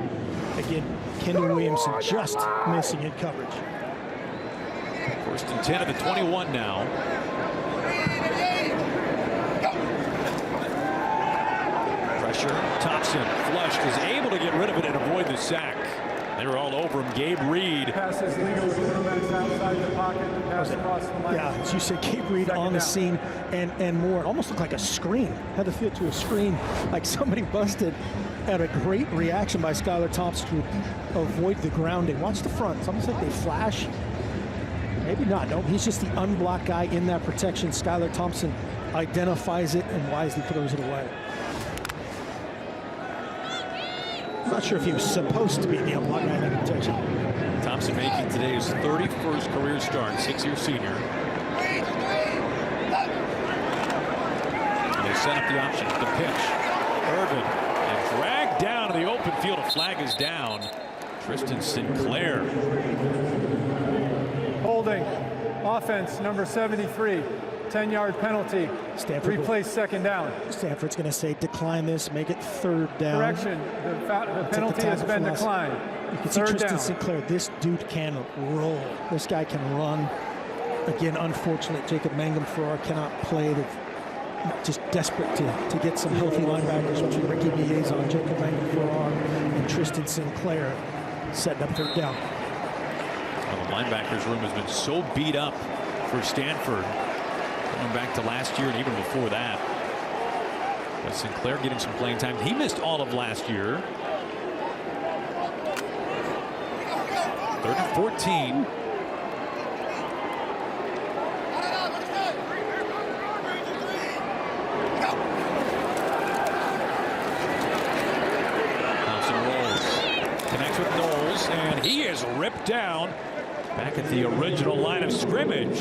Again, Kendall Williamson just missing in coverage. 1st and 10 at the 21 now. Pressure. Thompson flushed, is able to get rid of it and avoid the sack. They were all over him. Gabe Reed. Passes legal with quarterbacks outside the pocket. Pass across the line. Yeah, as you said, Gabe Reed on the scene and more. It almost looked like a screen. Had the feel to a screen, like somebody busted. Had a great reaction by Skylar Thompson to avoid the grounding. Watch the front. It's almost like they flash. Maybe not. No, he's just the unblocked guy in that protection. Skylar Thompson identifies it and wisely throws it away. I'm not sure if he was supposed to be the unblocked guy in that protection. Thompson making today his 31st career start, 6-year senior. And they set up the option, the pitch. Irvin, and dragged down to the open field. A flag is down. Tristan Sinclair. Holding. Offense number 73. 10-yard penalty. Stanford replay second down. Stanford's going to say decline this, make it third down. Correction, the penalty has been declined. You can see Tristan Sinclair. This dude can roll. This guy can run. Again, unfortunate, Jacob Mangum-Farrar cannot play. They're just desperate to get some healthy linebackers, which are Ricky Liaison, Jacob Mangum-Farrar, and Tristan Sinclair setting up third down. Well, the linebackers room has been so beat up for Stanford, going back to last year and even before that. But Sinclair getting some playing time. He missed all of last year. 3rd and 14. Connects with Knowles, and he is ripped down back at the original line of scrimmage.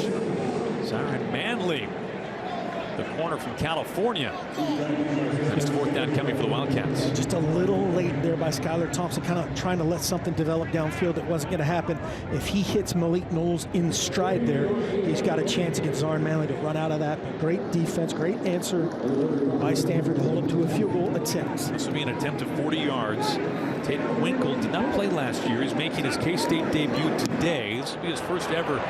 Zyron Manley, the corner from California. Next 4th down coming for the Wildcats. Just a little late there by Skylar Thompson, kind of trying to let something develop downfield that wasn't going to happen. If he hits Malik Knowles in stride there, he's got a chance against Zyron Manley to run out of that. But great defense, great answer by Stanford to hold him to a field goal attempt. This will be an attempt of 40 yards. Tate Winkle did not play last year. He's making his K-State debut today. This will be his first ever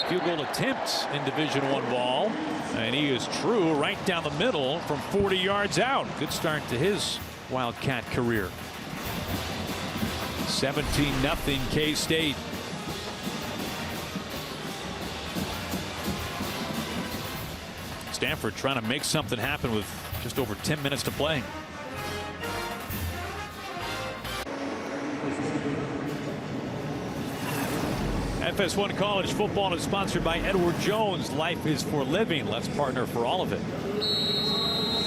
field goal attempt in Division I ball. And he is true right down the middle from 40 yards out. Good start to his Wildcat career. 17-0 K-State. Stanford trying to make something happen with just over 10 minutes to play. FS1 College Football is sponsored by Edward Jones. Life is for living. Let's partner for all of it.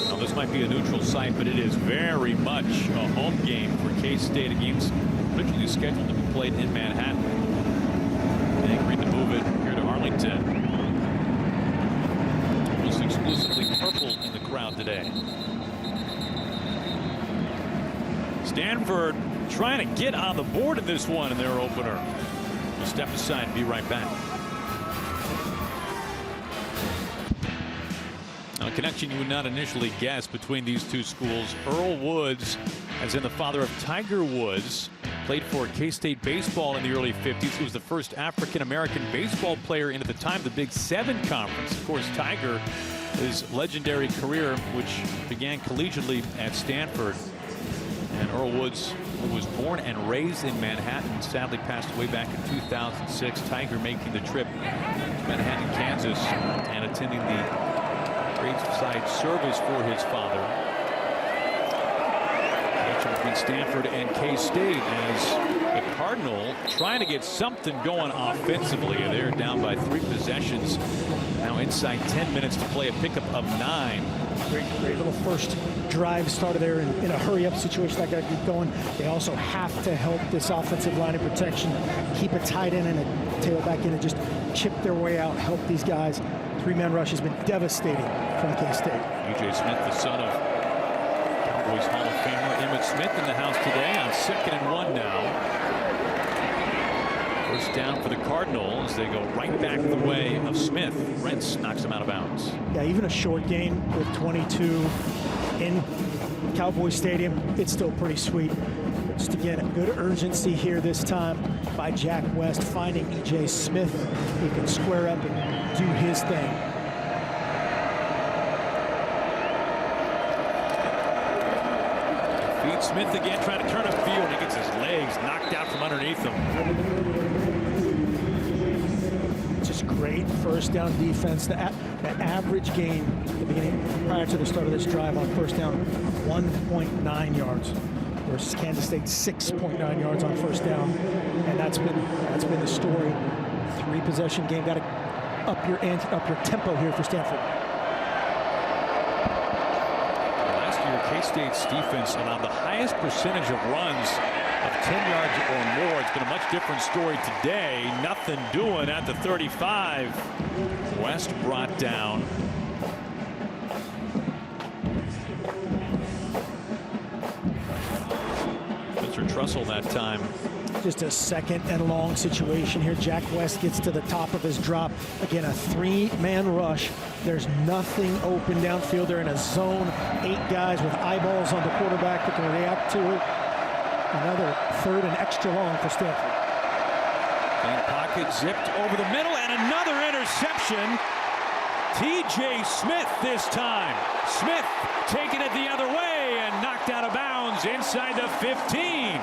Now, this might be a neutral site, but it is very much a home game for K-State. A game's originally scheduled to be played in Manhattan. They agreed to move it here to Arlington. Almost exclusively purple in the crowd today. Stanford trying to get on the board in this one in their opener. We'll step aside and be right back. Now, a connection you would not initially guess between these two schools. Earl Woods, as in the father of Tiger Woods, played for K-State baseball in the early 50s. He was the first African-American baseball player in at the time the Big Seven Conference. Of course, Tiger, his legendary career, which began collegiately at Stanford. And Earl Woods, who was born and raised in Manhattan, sadly passed away back in 2006. Tiger making the trip to Manhattan, Kansas, and attending the graveside service for his father. Connection between Stanford and K-State as the Cardinal trying to get something going offensively. They're down by 3 possessions. Now inside 10 minutes to play, a pickup of 9. Great little first drive started there in a hurry-up situation. That got to keep going. They also have to help this offensive line of protection keep a tight end and a tailback in and just chip their way out, help these guys. 3-man rush has been devastating from K-State. E.J. Smith, the son of Cowboys Hall of Famer Emmitt Smith, in the house today on 2nd and 1 now. First down for the Cardinals. They go right back the way of Smith. Rentz knocks him out of bounds. Yeah, even a short game with 22 in Cowboy Stadium, it's still pretty sweet. Just again, good urgency here this time by Jack West, finding E.J. Smith who can square up and do his thing. Feed Smith again, trying to turn upfield. He gets his legs knocked out from underneath him. Just great first down defense. The average game at the beginning, prior to the start of this drive on first down, 1.9 yards versus Kansas State 6.9 yards on first down, and that's been the story. 3-possession game. Got to up your tempo here for Stanford. Last year, K-State's defense allowed the highest percentage of runs of 10 yards or more. It's been a much different story today. Nothing doing at the 35. West brought down. Mr. Trussell that time Just a second and long situation here. Jack West gets to the top of his drop. Again, a 3-man rush. There's nothing open downfield. They're in a zone. 8 guys with eyeballs on the quarterback that can react to it. Another 3rd and extra long for Stanford. Clean pocket zipped over the middle, and another interception. T.J. Smith this time. Smith taking it the other way and knocked out of bounds inside the 15.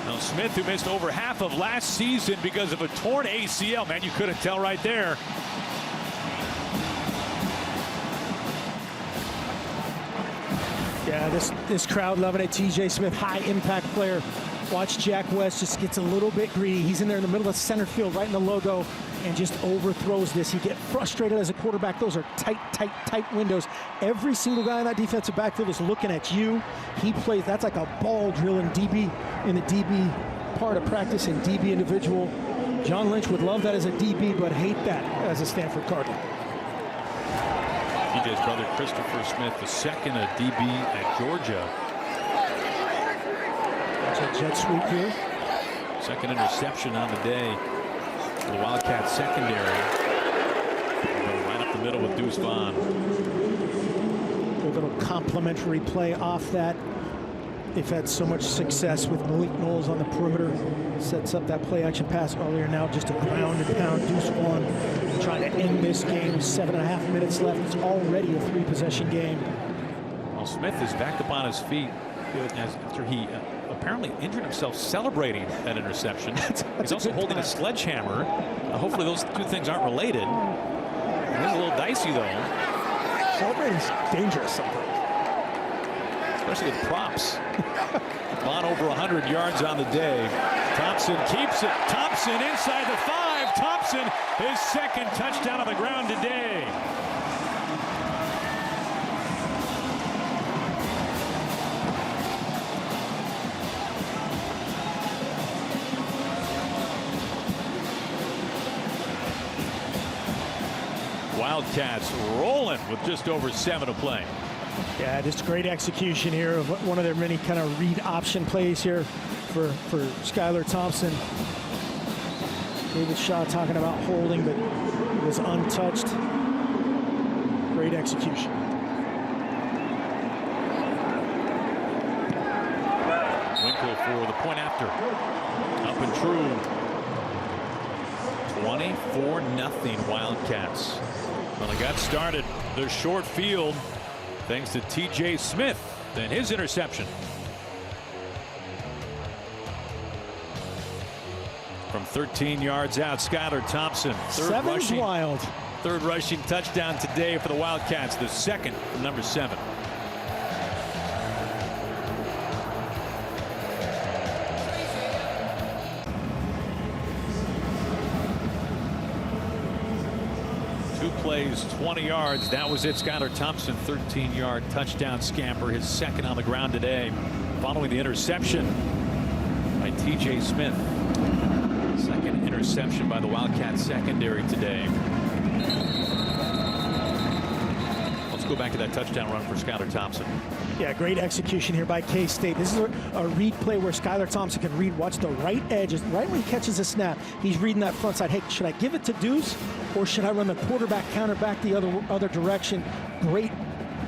Now Smith, who missed over half of last season because of a torn ACL. Man, you couldn't tell right there. Yeah, this crowd loving it. T.J. Smith, high impact player. Watch Jack West just gets a little bit greedy. He's in there in the middle of center field, right in the logo, and just overthrows this. You get frustrated as a quarterback. Those are tight windows. Every single guy in that defensive backfield is looking at you. He plays, that's like a ball drill in DB, in the DB part of practice, and DB individual. John Lynch would love that as a DB, but hate that as a Stanford Cardinal. TJ's brother Christopher Smith, the second DB at Georgia. That's a jet sweep here. Second interception on the day for the Wildcats secondary. Right up the middle with Deuce Vaughn. A little complimentary play off that. They've had so much success with Malik Knowles on the perimeter. Sets up that play action pass earlier. Now just a ground and pound. Deuce Vaughn trying to end this game. 7.5 minutes left. It's already a 3-possession game. Well, Smith is back up on his feet after he apparently injured himself celebrating that interception. He's also holding a sledgehammer. Hopefully those two things aren't related. It is a little dicey though. Celebrating's dangerous sometimes. Especially with props. Vaughn over 100 yards on the day. Thompson keeps it. Thompson inside the 5. Thompson, his second touchdown on the ground today. Wildcats rolling with just over 7 to play. Yeah, just great execution here of one of their many kind of read option plays here for Skylar Thompson. David Shaw talking about holding, but he was untouched. Great execution. Winkle for the point after. Up and true. 24-0 Wildcats. Well, they got started. Their short field thanks to T.J. Smith and his interception. From 13 yards out, Skylar Thompson. Third rushing touchdown today for the Wildcats. The second from number 7. Plays 20 yards. That was it. Skylar Thompson, 13-yard touchdown scamper, his second on the ground today, following the interception by T.J. Smith. Second interception by the Wildcats secondary today. Let's go back to that touchdown run for Skylar Thompson. Yeah, great execution here by K-State. This is a read play where Skylar Thompson can read. Watch the right edge. Right when he catches a snap, he's reading that front side. Hey, should I give it to Deuce or should I run the quarterback counter back the other direction? Great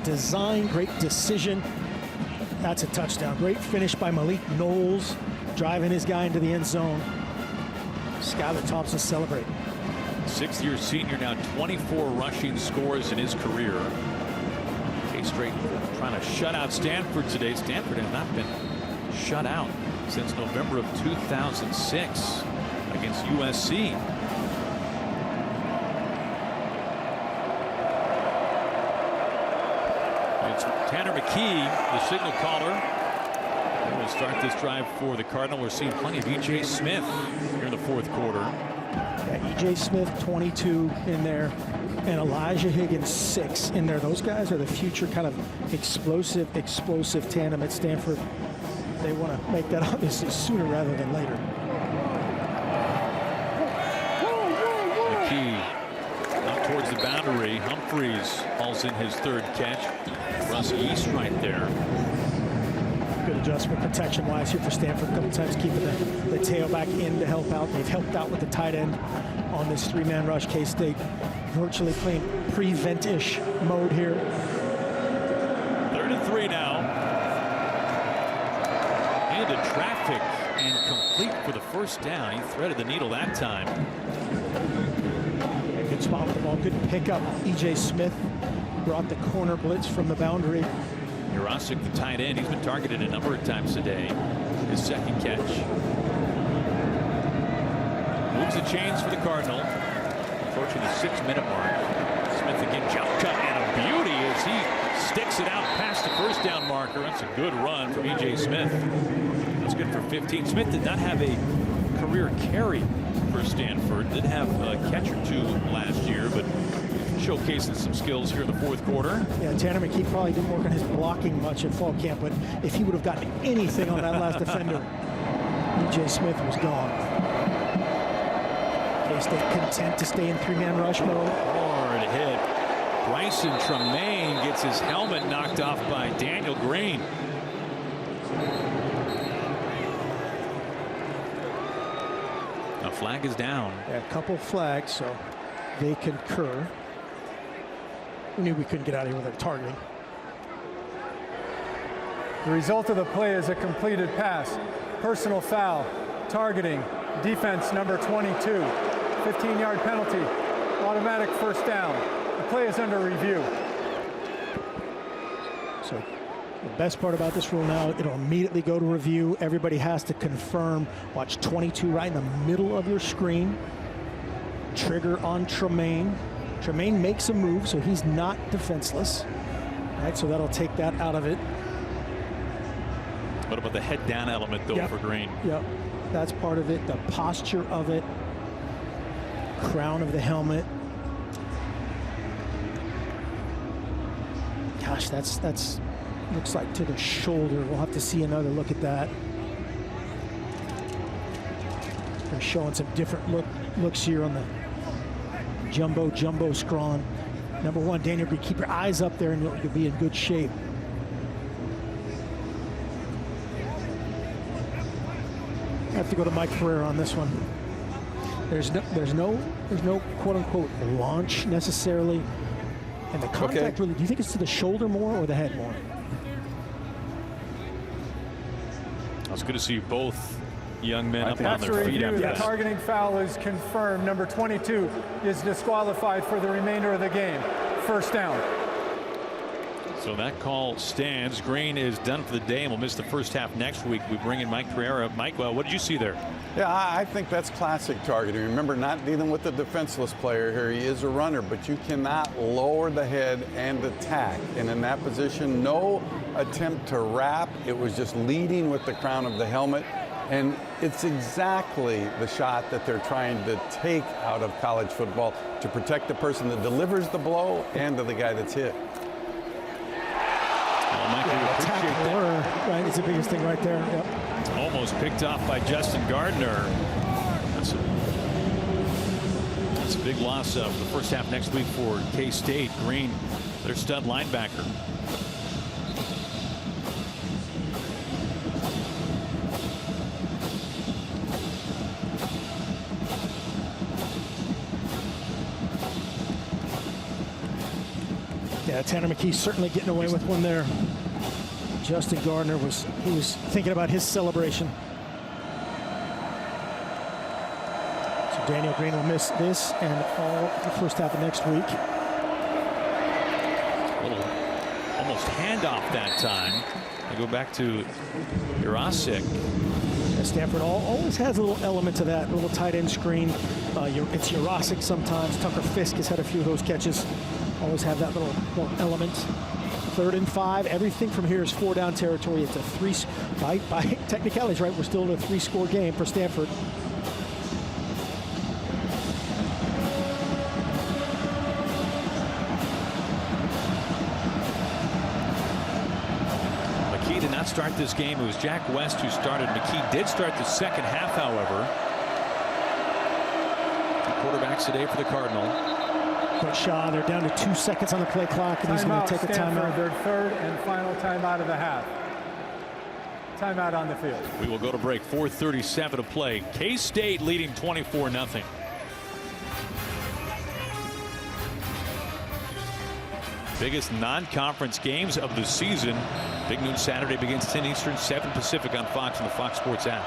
design, great decision. That's a touchdown. Great finish by Malik Knowles, driving his guy into the end zone. Skylar Thompson celebrating. 6th-year senior, now 24 rushing scores in his career. K-State trying to shut out Stanford today. Stanford has not been shut out since November of 2006 against USC. It's Tanner McKee, the signal caller. And we'll start this drive for the Cardinal. We're seeing plenty of E.J. Smith here in the 4th quarter. Yeah, E.J. Smith, 22 in there, and Elijah Higgins, 6 in there. Those guys are the future kind of explosive tandem at Stanford. They want to make that obviously sooner rather than later. McKee out towards the boundary. Humphreys hauls in his third catch. Russ East right there. Good adjustment protection-wise here for Stanford. A couple times keeping the tailback in to help out. They've helped out with the tight end on this three-man rush. K-State virtually playing prevent-ish mode here. 3rd and 3 now. Into traffic and complete for the first down. He threaded the needle that time. Good spot with the ball. Good pickup. E.J. Smith brought the corner blitz from the boundary. Jurasic, the tight end, he's been targeted a number of times today. His second catch. Moves the chains for the Cardinal. Approaching the 6-minute mark. Smith again, jump cut, and a beauty as he sticks it out past the first down marker. That's a good run from E.J. Smith. That's good for 15. Smith did not have a career carry for Stanford. Did have a catch or two last year, but showcasing some skills here in the 4th quarter. Yeah, Tanner McKee probably didn't work on his blocking much at fall camp, but if he would have gotten anything on that last defender, E.J. Smith was gone. K-State content to stay in three-man rush mode. Hard hit. Bryson Tremaine gets his helmet knocked off by Daniel Green. A flag is down. Yeah, a couple flags, so they concur. We knew we couldn't get out of here without targeting. The result of the play is a completed pass. Personal foul. Targeting. Defense number 22. 15-yard penalty. Automatic first down. The play is under review. So the best part about this rule now, it'll immediately go to review. Everybody has to confirm. Watch 22 right in the middle of your screen. Trigger on Tremaine. Tremaine makes a move, so he's not defenseless. Right, so that'll take that out of it. What about the head down element, though, for Green? Yep, that's part of it. The posture of it. Crown of the helmet. Gosh, that's looks like to the shoulder. We'll have to see another look at that. They're showing some different looks here on the jumbo scrawn. Number one, Daniel Green, keep your eyes up there and you'll be in good shape. I have to go to Mike Pereira on this one. There's no quote unquote launch necessarily. And the contact really, do you think it's to the shoulder more or the head more? It's good to see both young men up on their feet after the that. Targeting foul is confirmed. Number 22 is disqualified for the remainder of the game. First down. So that call stands. Green is done for the day and will miss the first half next week. We bring in Mike Pereira. Mike, well, what did you see there? Yeah, I think that's classic targeting. Remember, not dealing with the defenseless player here. He is a runner, but you cannot lower the head and attack. And in that position, no attempt to wrap. It was just leading with the crown of the helmet. And it's exactly the shot that they're trying to take out of college football to protect the person that delivers the blow and to the guy that's hit. Right, it's the biggest thing right there. Yep. Almost picked off by Justin Gardner. That's a big loss for the first half next week for K-State. Green, their stud linebacker. Yeah, Tanner McKee certainly getting away with one there. Justin Gardner was thinking about his celebration. So Daniel Green will miss this and all the first half of next week. A little almost handoff that time. I go back to Jurasic. Stanford always has a little element to that, a little tight end screen. It's Jurasic sometimes. Tucker Fisk has had a few of those catches. Always have that little element. 3rd and 5. Everything from here is 4-down territory. It's a by technicalities, right? We're still in a 3-score game for Stanford. McKee did not start this game. It was Jack West who started. McKee did start the second half, however. Two quarterbacks today for the Cardinal. Coach Shaw, they're down to 2 seconds on the play clock, and he's going to take a timeout. Their third and final timeout of the half. Timeout on the field. We will go to break. 4:37 to play. K-State leading 24-0. Biggest non-conference games of the season. Big noon Saturday begins 10 Eastern, 7 Pacific on Fox and the Fox Sports app.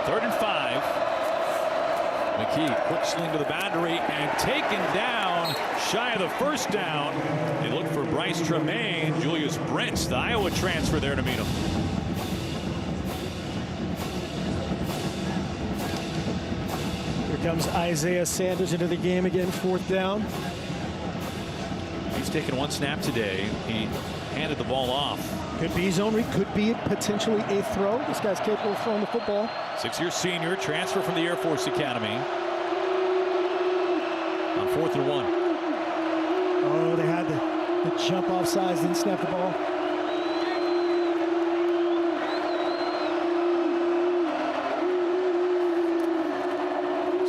3rd and 5. McKee, quick sling to the boundary and taken down shy of the first down. They look for Bryce Tremaine. Julius Brents, the Iowa transfer, there to meet him. Here comes Isaiah Sanders into the game again, 4th down. He's taken 1 snap today. He handed the ball off. Could be zone read, could be potentially a throw. This guy's capable of throwing the football. 6-year senior, transfer from the Air Force Academy. On 4th and 1. Oh, they had the jump off sides, didn't snap the ball.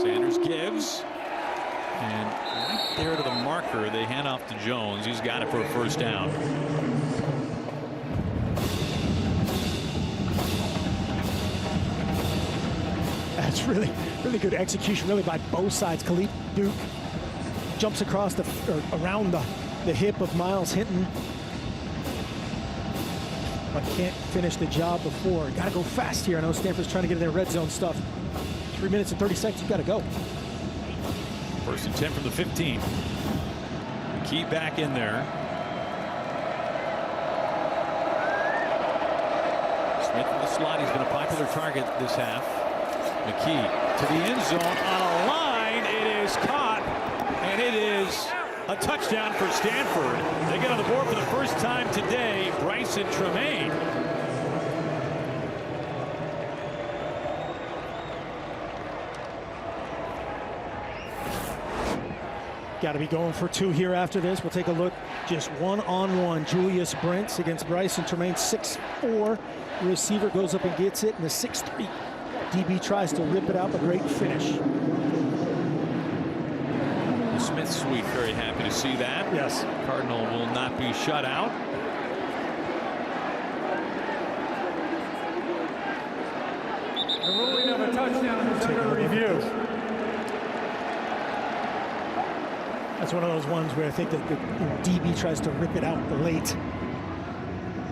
Sanders gives. And right there to the marker, they hand off to Jones. He's got it for a 1st down. That's really good execution, really, by both sides. Khalid Duke jumps across around the hip of Miles Hinton, but can't finish the job before. Got to go fast here. I know Stanford's trying to get in their red zone stuff. 3 minutes and 30 seconds. You got to go. 1st and 10 from the 15. McKee back in there. Smith in the slot. He's been a popular target this half. McKee to the end zone on a line. It is caught, and it is a touchdown for Stanford. They get on the board for the first time today. Bryson Tremaine. Got to be going for 2 here after this. We'll take a look. Just one-on-one. Julius Brents against Bryson Tremaine. 6'4". Receiver goes up and gets it, and the 6'3". DB tries to rip it out, but great finish. The Smith suite very happy to see that. Yes. Cardinal will not be shut out. The ruling of a touchdown is under review. That's one of those ones where I think that the DB tries to rip it out late,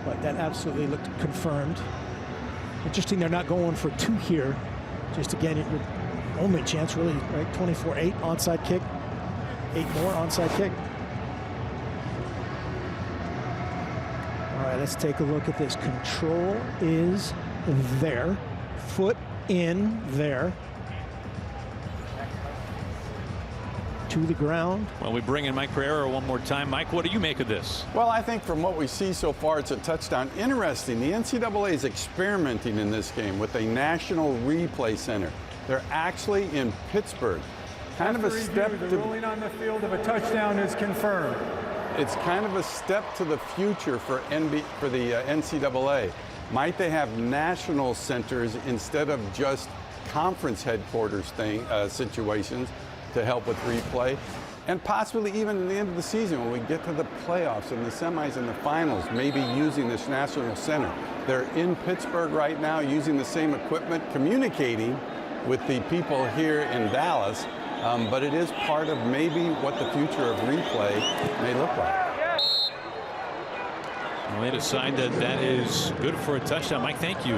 but that absolutely looked confirmed. Interesting, they're not going for 2 here. Just again, your only chance, really, right? 24-8 onside kick, 8 more onside kick. All right, let's take a look at this. Control is there, foot in there. To the ground. Well, we bring in Mike Pereira one more time. Mike, what do you make of this? Well, I think from what we see so far, it's a touchdown. Interesting, the NCAA is experimenting in this game with a national replay center. They're actually in Pittsburgh. Kind of a step. The ruling on the field of a touchdown is confirmed. It's kind of a step to the future for the NCAA. Might they have national centers instead of just conference headquarters situations to help with replay, and possibly even at the end of the season when we get to the playoffs and the semis and the finals, maybe using this national center. They're in Pittsburgh right now using the same equipment, communicating with the people here in Dallas, but it is part of maybe what the future of replay may look like. Well, they decide that is good for a touchdown. Mike, thank you.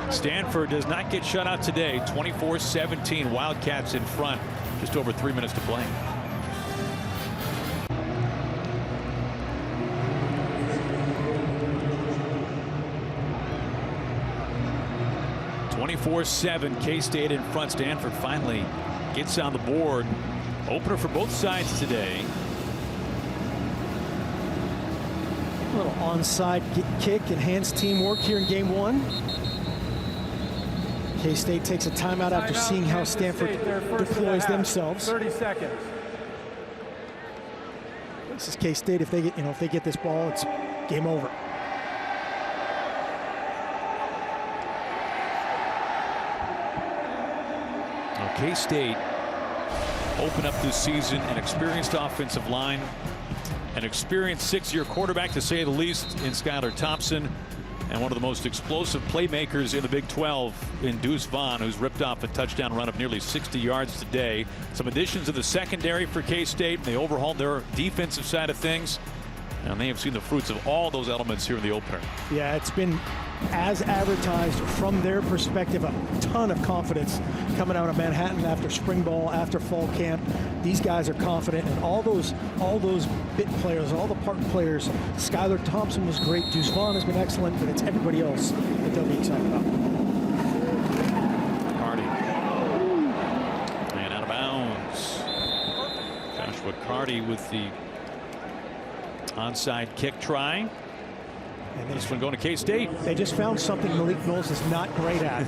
Stanford does not get shut out today. 24-17, Wildcats in front. Just over 3 minutes to play. K-State in front. Stanford finally gets on the board. Opener for both sides today. A little onside kick, enhanced teamwork here in game 1. K-State takes a timeout after seeing how Stanford deploys themselves. 30 seconds. This is K-State. If they get this ball, it's game over. K-State open up this season. An experienced offensive line, an experienced 6-year quarterback, to say the least, in Skylar Thompson, and one of the most explosive playmakers in the Big 12 in Deuce Vaughn, who's ripped off a touchdown run of nearly 60 yards today. Some additions to the secondary for K-State. They overhauled their defensive side of things, and they have seen the fruits of all those elements here in the opener. Yeah, it's been as advertised from their perspective. A ton of confidence coming out of Manhattan after spring ball, after fall camp. These guys are confident, and all those bit players, all the part players. Skylar Thompson was great. Deuce Vaughn has been excellent, but it's everybody else that they'll be excited about. Carty. And out of bounds. Joshua Carty with the onside kick try. And this one going to K-State. They just found something Malik Knowles is not great at.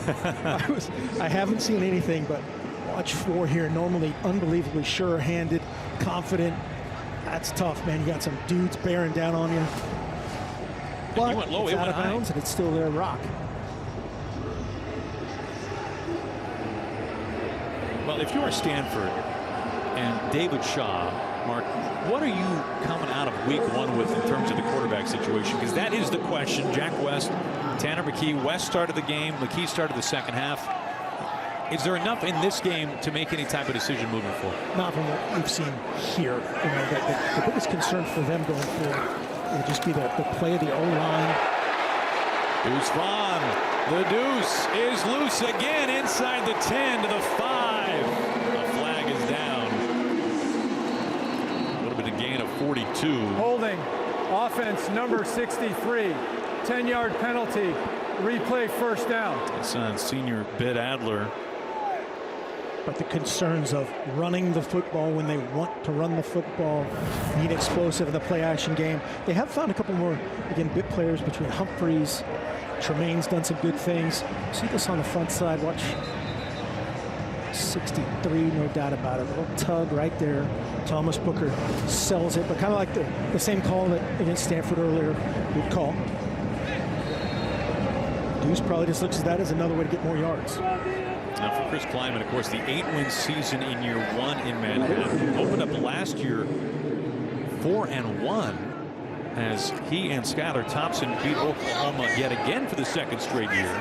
I haven't seen anything, but watch for here. Normally unbelievably sure-handed, confident. That's tough, man. You got some dudes bearing down on you. But he went low, it's out of bounds, and it's still there. Rock. Well, if you're Stanford and David Shaw, Mark, what are you coming out of week 1 with in terms of the quarterback situation? Because that is the question. Jack West, Tanner McKee. West started the game. McKee started the second half. Is there enough in this game to make any type of decision moving forward? Not from what we've seen here. You know, the biggest concern for them going forward will just be the play of the O-line. Deuce Vaughn. The Deuce is loose again inside the 10 to the 5. The flag is down. 42. Holding. Offense number 63. 10-yard penalty. Replay first down. It's on senior Bid Adler. But the concerns of running the football when they want to run the football, being explosive in the play action game. They have found a couple more, again, bit players between Humphreys. Tremaine's done some good things. See this on the front side. Watch. 63, no doubt about it. A little tug right there. Thomas Booker sells it, but kind of like the same call that against Stanford earlier. Good call. Deuce probably just looks at that as another way to get more yards. Now for Chris Klieman, of course, the 8-win season in year 1 in Manhattan. Opened up last year 4-1 as he and Skylar Thompson beat Oklahoma yet again for the 2nd straight year.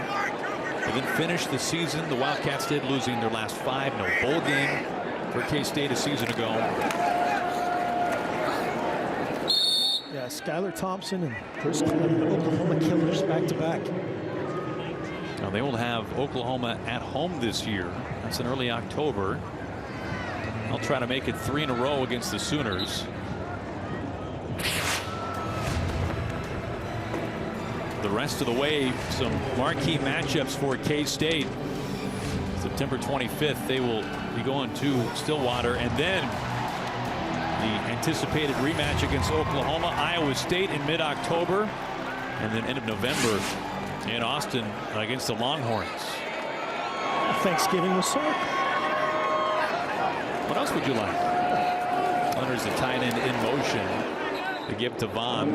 But then finished the season, the Wildcats did, losing their last 5. No bowl game for K-State a season ago. Yeah, Skylar Thompson and Chris Klieman, the Oklahoma Killers, back-to-back. Now they will have Oklahoma at home this year. That's in early October. They'll try to make it 3 in a row against the Sooners. The rest of the way, some marquee matchups for K-State. September 25th, they will be going to Stillwater, and then the anticipated rematch against Oklahoma, Iowa State in mid-October, and then end of November in Austin against the Longhorns. Thanksgiving was so. What else would you like? Hunter's the tight end in motion to give to Vaughn.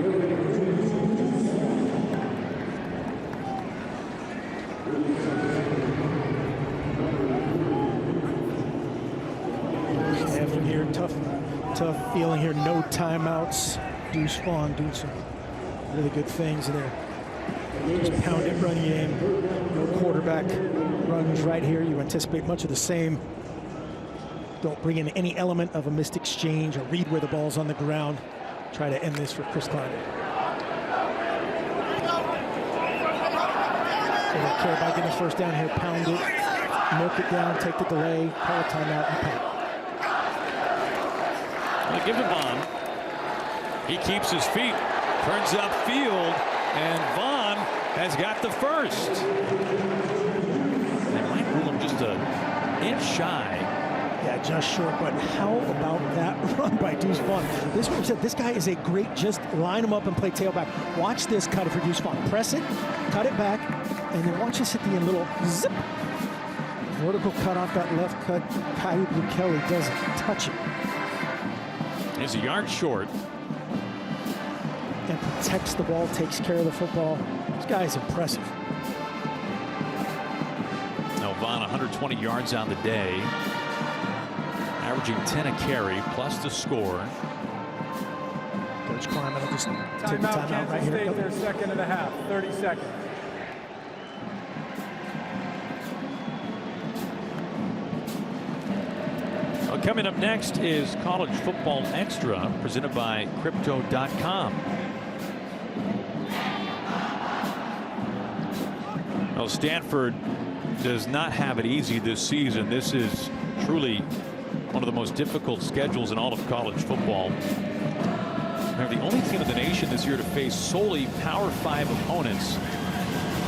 Stanford here, tough feeling here. No timeouts. Deuce Vaughn doing some really good things there. Just pound it run game. No quarterback runs right here. You anticipate much of the same. Don't bring in any element of a missed exchange or read where the ball's on the ground. Try to end this for Chris Klieman. They don't care about getting the first down here. Pound it, milk it down, take the delay, call a timeout, and punt. They give to Vaughn. He keeps his feet, turns upfield, and Vaughn has got the first. They might rule him just an inch shy. Yeah, just short, but how about that run by Deuce Vaughn? This one said this guy is a great, just line him up and play tailback. Watch this cut it for Deuce Vaughn. Press it, cut it back, and then watch this hit the end, little zip. Vertical cut off that left cut. Kyle Kelly doesn't touch it. He's a yard short. And protects the ball, takes care of the football. This guy is impressive. Now Vaughn 120 yards on the day. averaging 10 a carry plus the score. Coach Kleiman will just take the Timeout, timeout right Kansas here. State, their second of the half, 30 seconds. Well, coming up next is College Football Extra, presented by Crypto.com. Well, Stanford does not have it easy this season. This is truly one of the most difficult schedules in all of college football. They're the only team in the nation this year to face solely Power 5 opponents.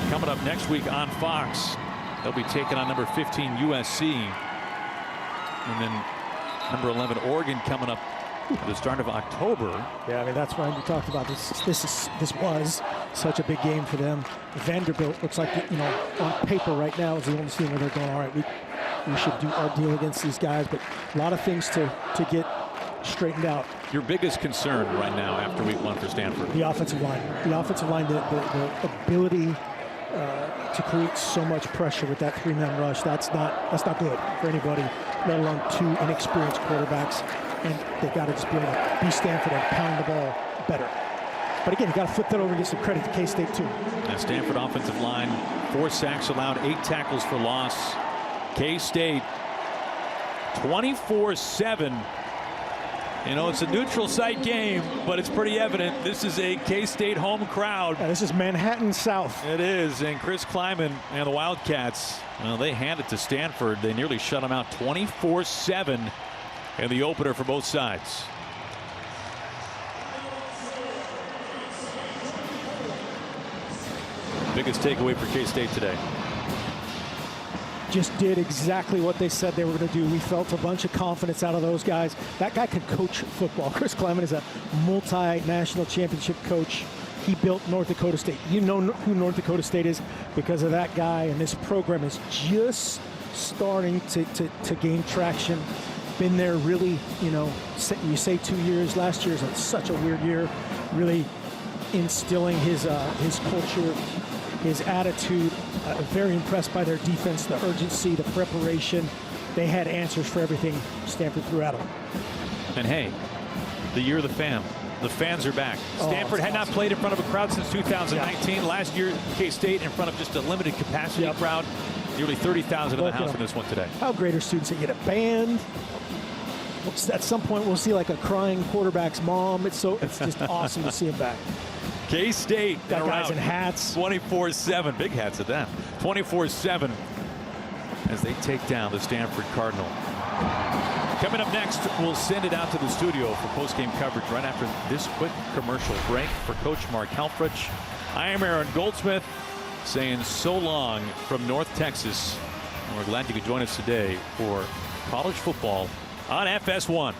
Coming up next week on Fox, they'll be taking on number 15 USC. And then number 11 Oregon coming up at the start of October. Yeah, I mean, that's why we talked about this. This was such a big game for them. Vanderbilt looks like, you know, on paper right now is the only team where they're going, all right, we should do our deal against these guys, but a lot of things to get straightened out. Your biggest concern right now after week 1 for Stanford? The offensive line. The offensive line, the ability to create so much pressure with that 3-man rush. That's not good for anybody, let alone 2 inexperienced quarterbacks. And they've got to just be able to be Stanford and pound the ball better. But again, you got to flip that over and get some credit to K-State too. The Stanford offensive line, 4 sacks allowed, 8 tackles for loss. K-State 24-7. You know, it's a neutral site game, but it's pretty evident this is a K-State home crowd. Yeah, this is Manhattan South. It is, and Chris Kleiman and the Wildcats, well, they hand it to Stanford. They nearly shut them out 24-7 in the opener for both sides. Biggest takeaway for K-State today? Just did exactly what they said they were going to do. We felt a bunch of confidence out of those guys. That guy can coach football. Chris Kleiman is a multi-national championship coach. He built North Dakota State. You know who North Dakota State is because of that guy, and this program is just starting to gain traction. Been there really, you know, you say 2 years. Last year is such a weird year. Really instilling his culture, his attitude. Very impressed by their defense, the urgency, the preparation. They had answers for everything Stanford threw at them. And hey, the year of the fan. The fans are back. Stanford had not played in front of a crowd since 2019. Yeah. Last year, K-State in front of just a limited capacity crowd. Nearly 30,000 in the house in this one today. How great are students that get a band? At some point, we'll see like a crying quarterback's mom. It's just awesome to see him back. K-State got guys in hats. 24-7. Big hats at that. 24-7 as they take down the Stanford Cardinal. Coming up next, we'll send it out to the studio for post-game coverage right after this quick commercial break. For Coach Mark Helfrich, I am Aaron Goldsmith saying so long from North Texas. And we're glad you could join us today for college football on FS1.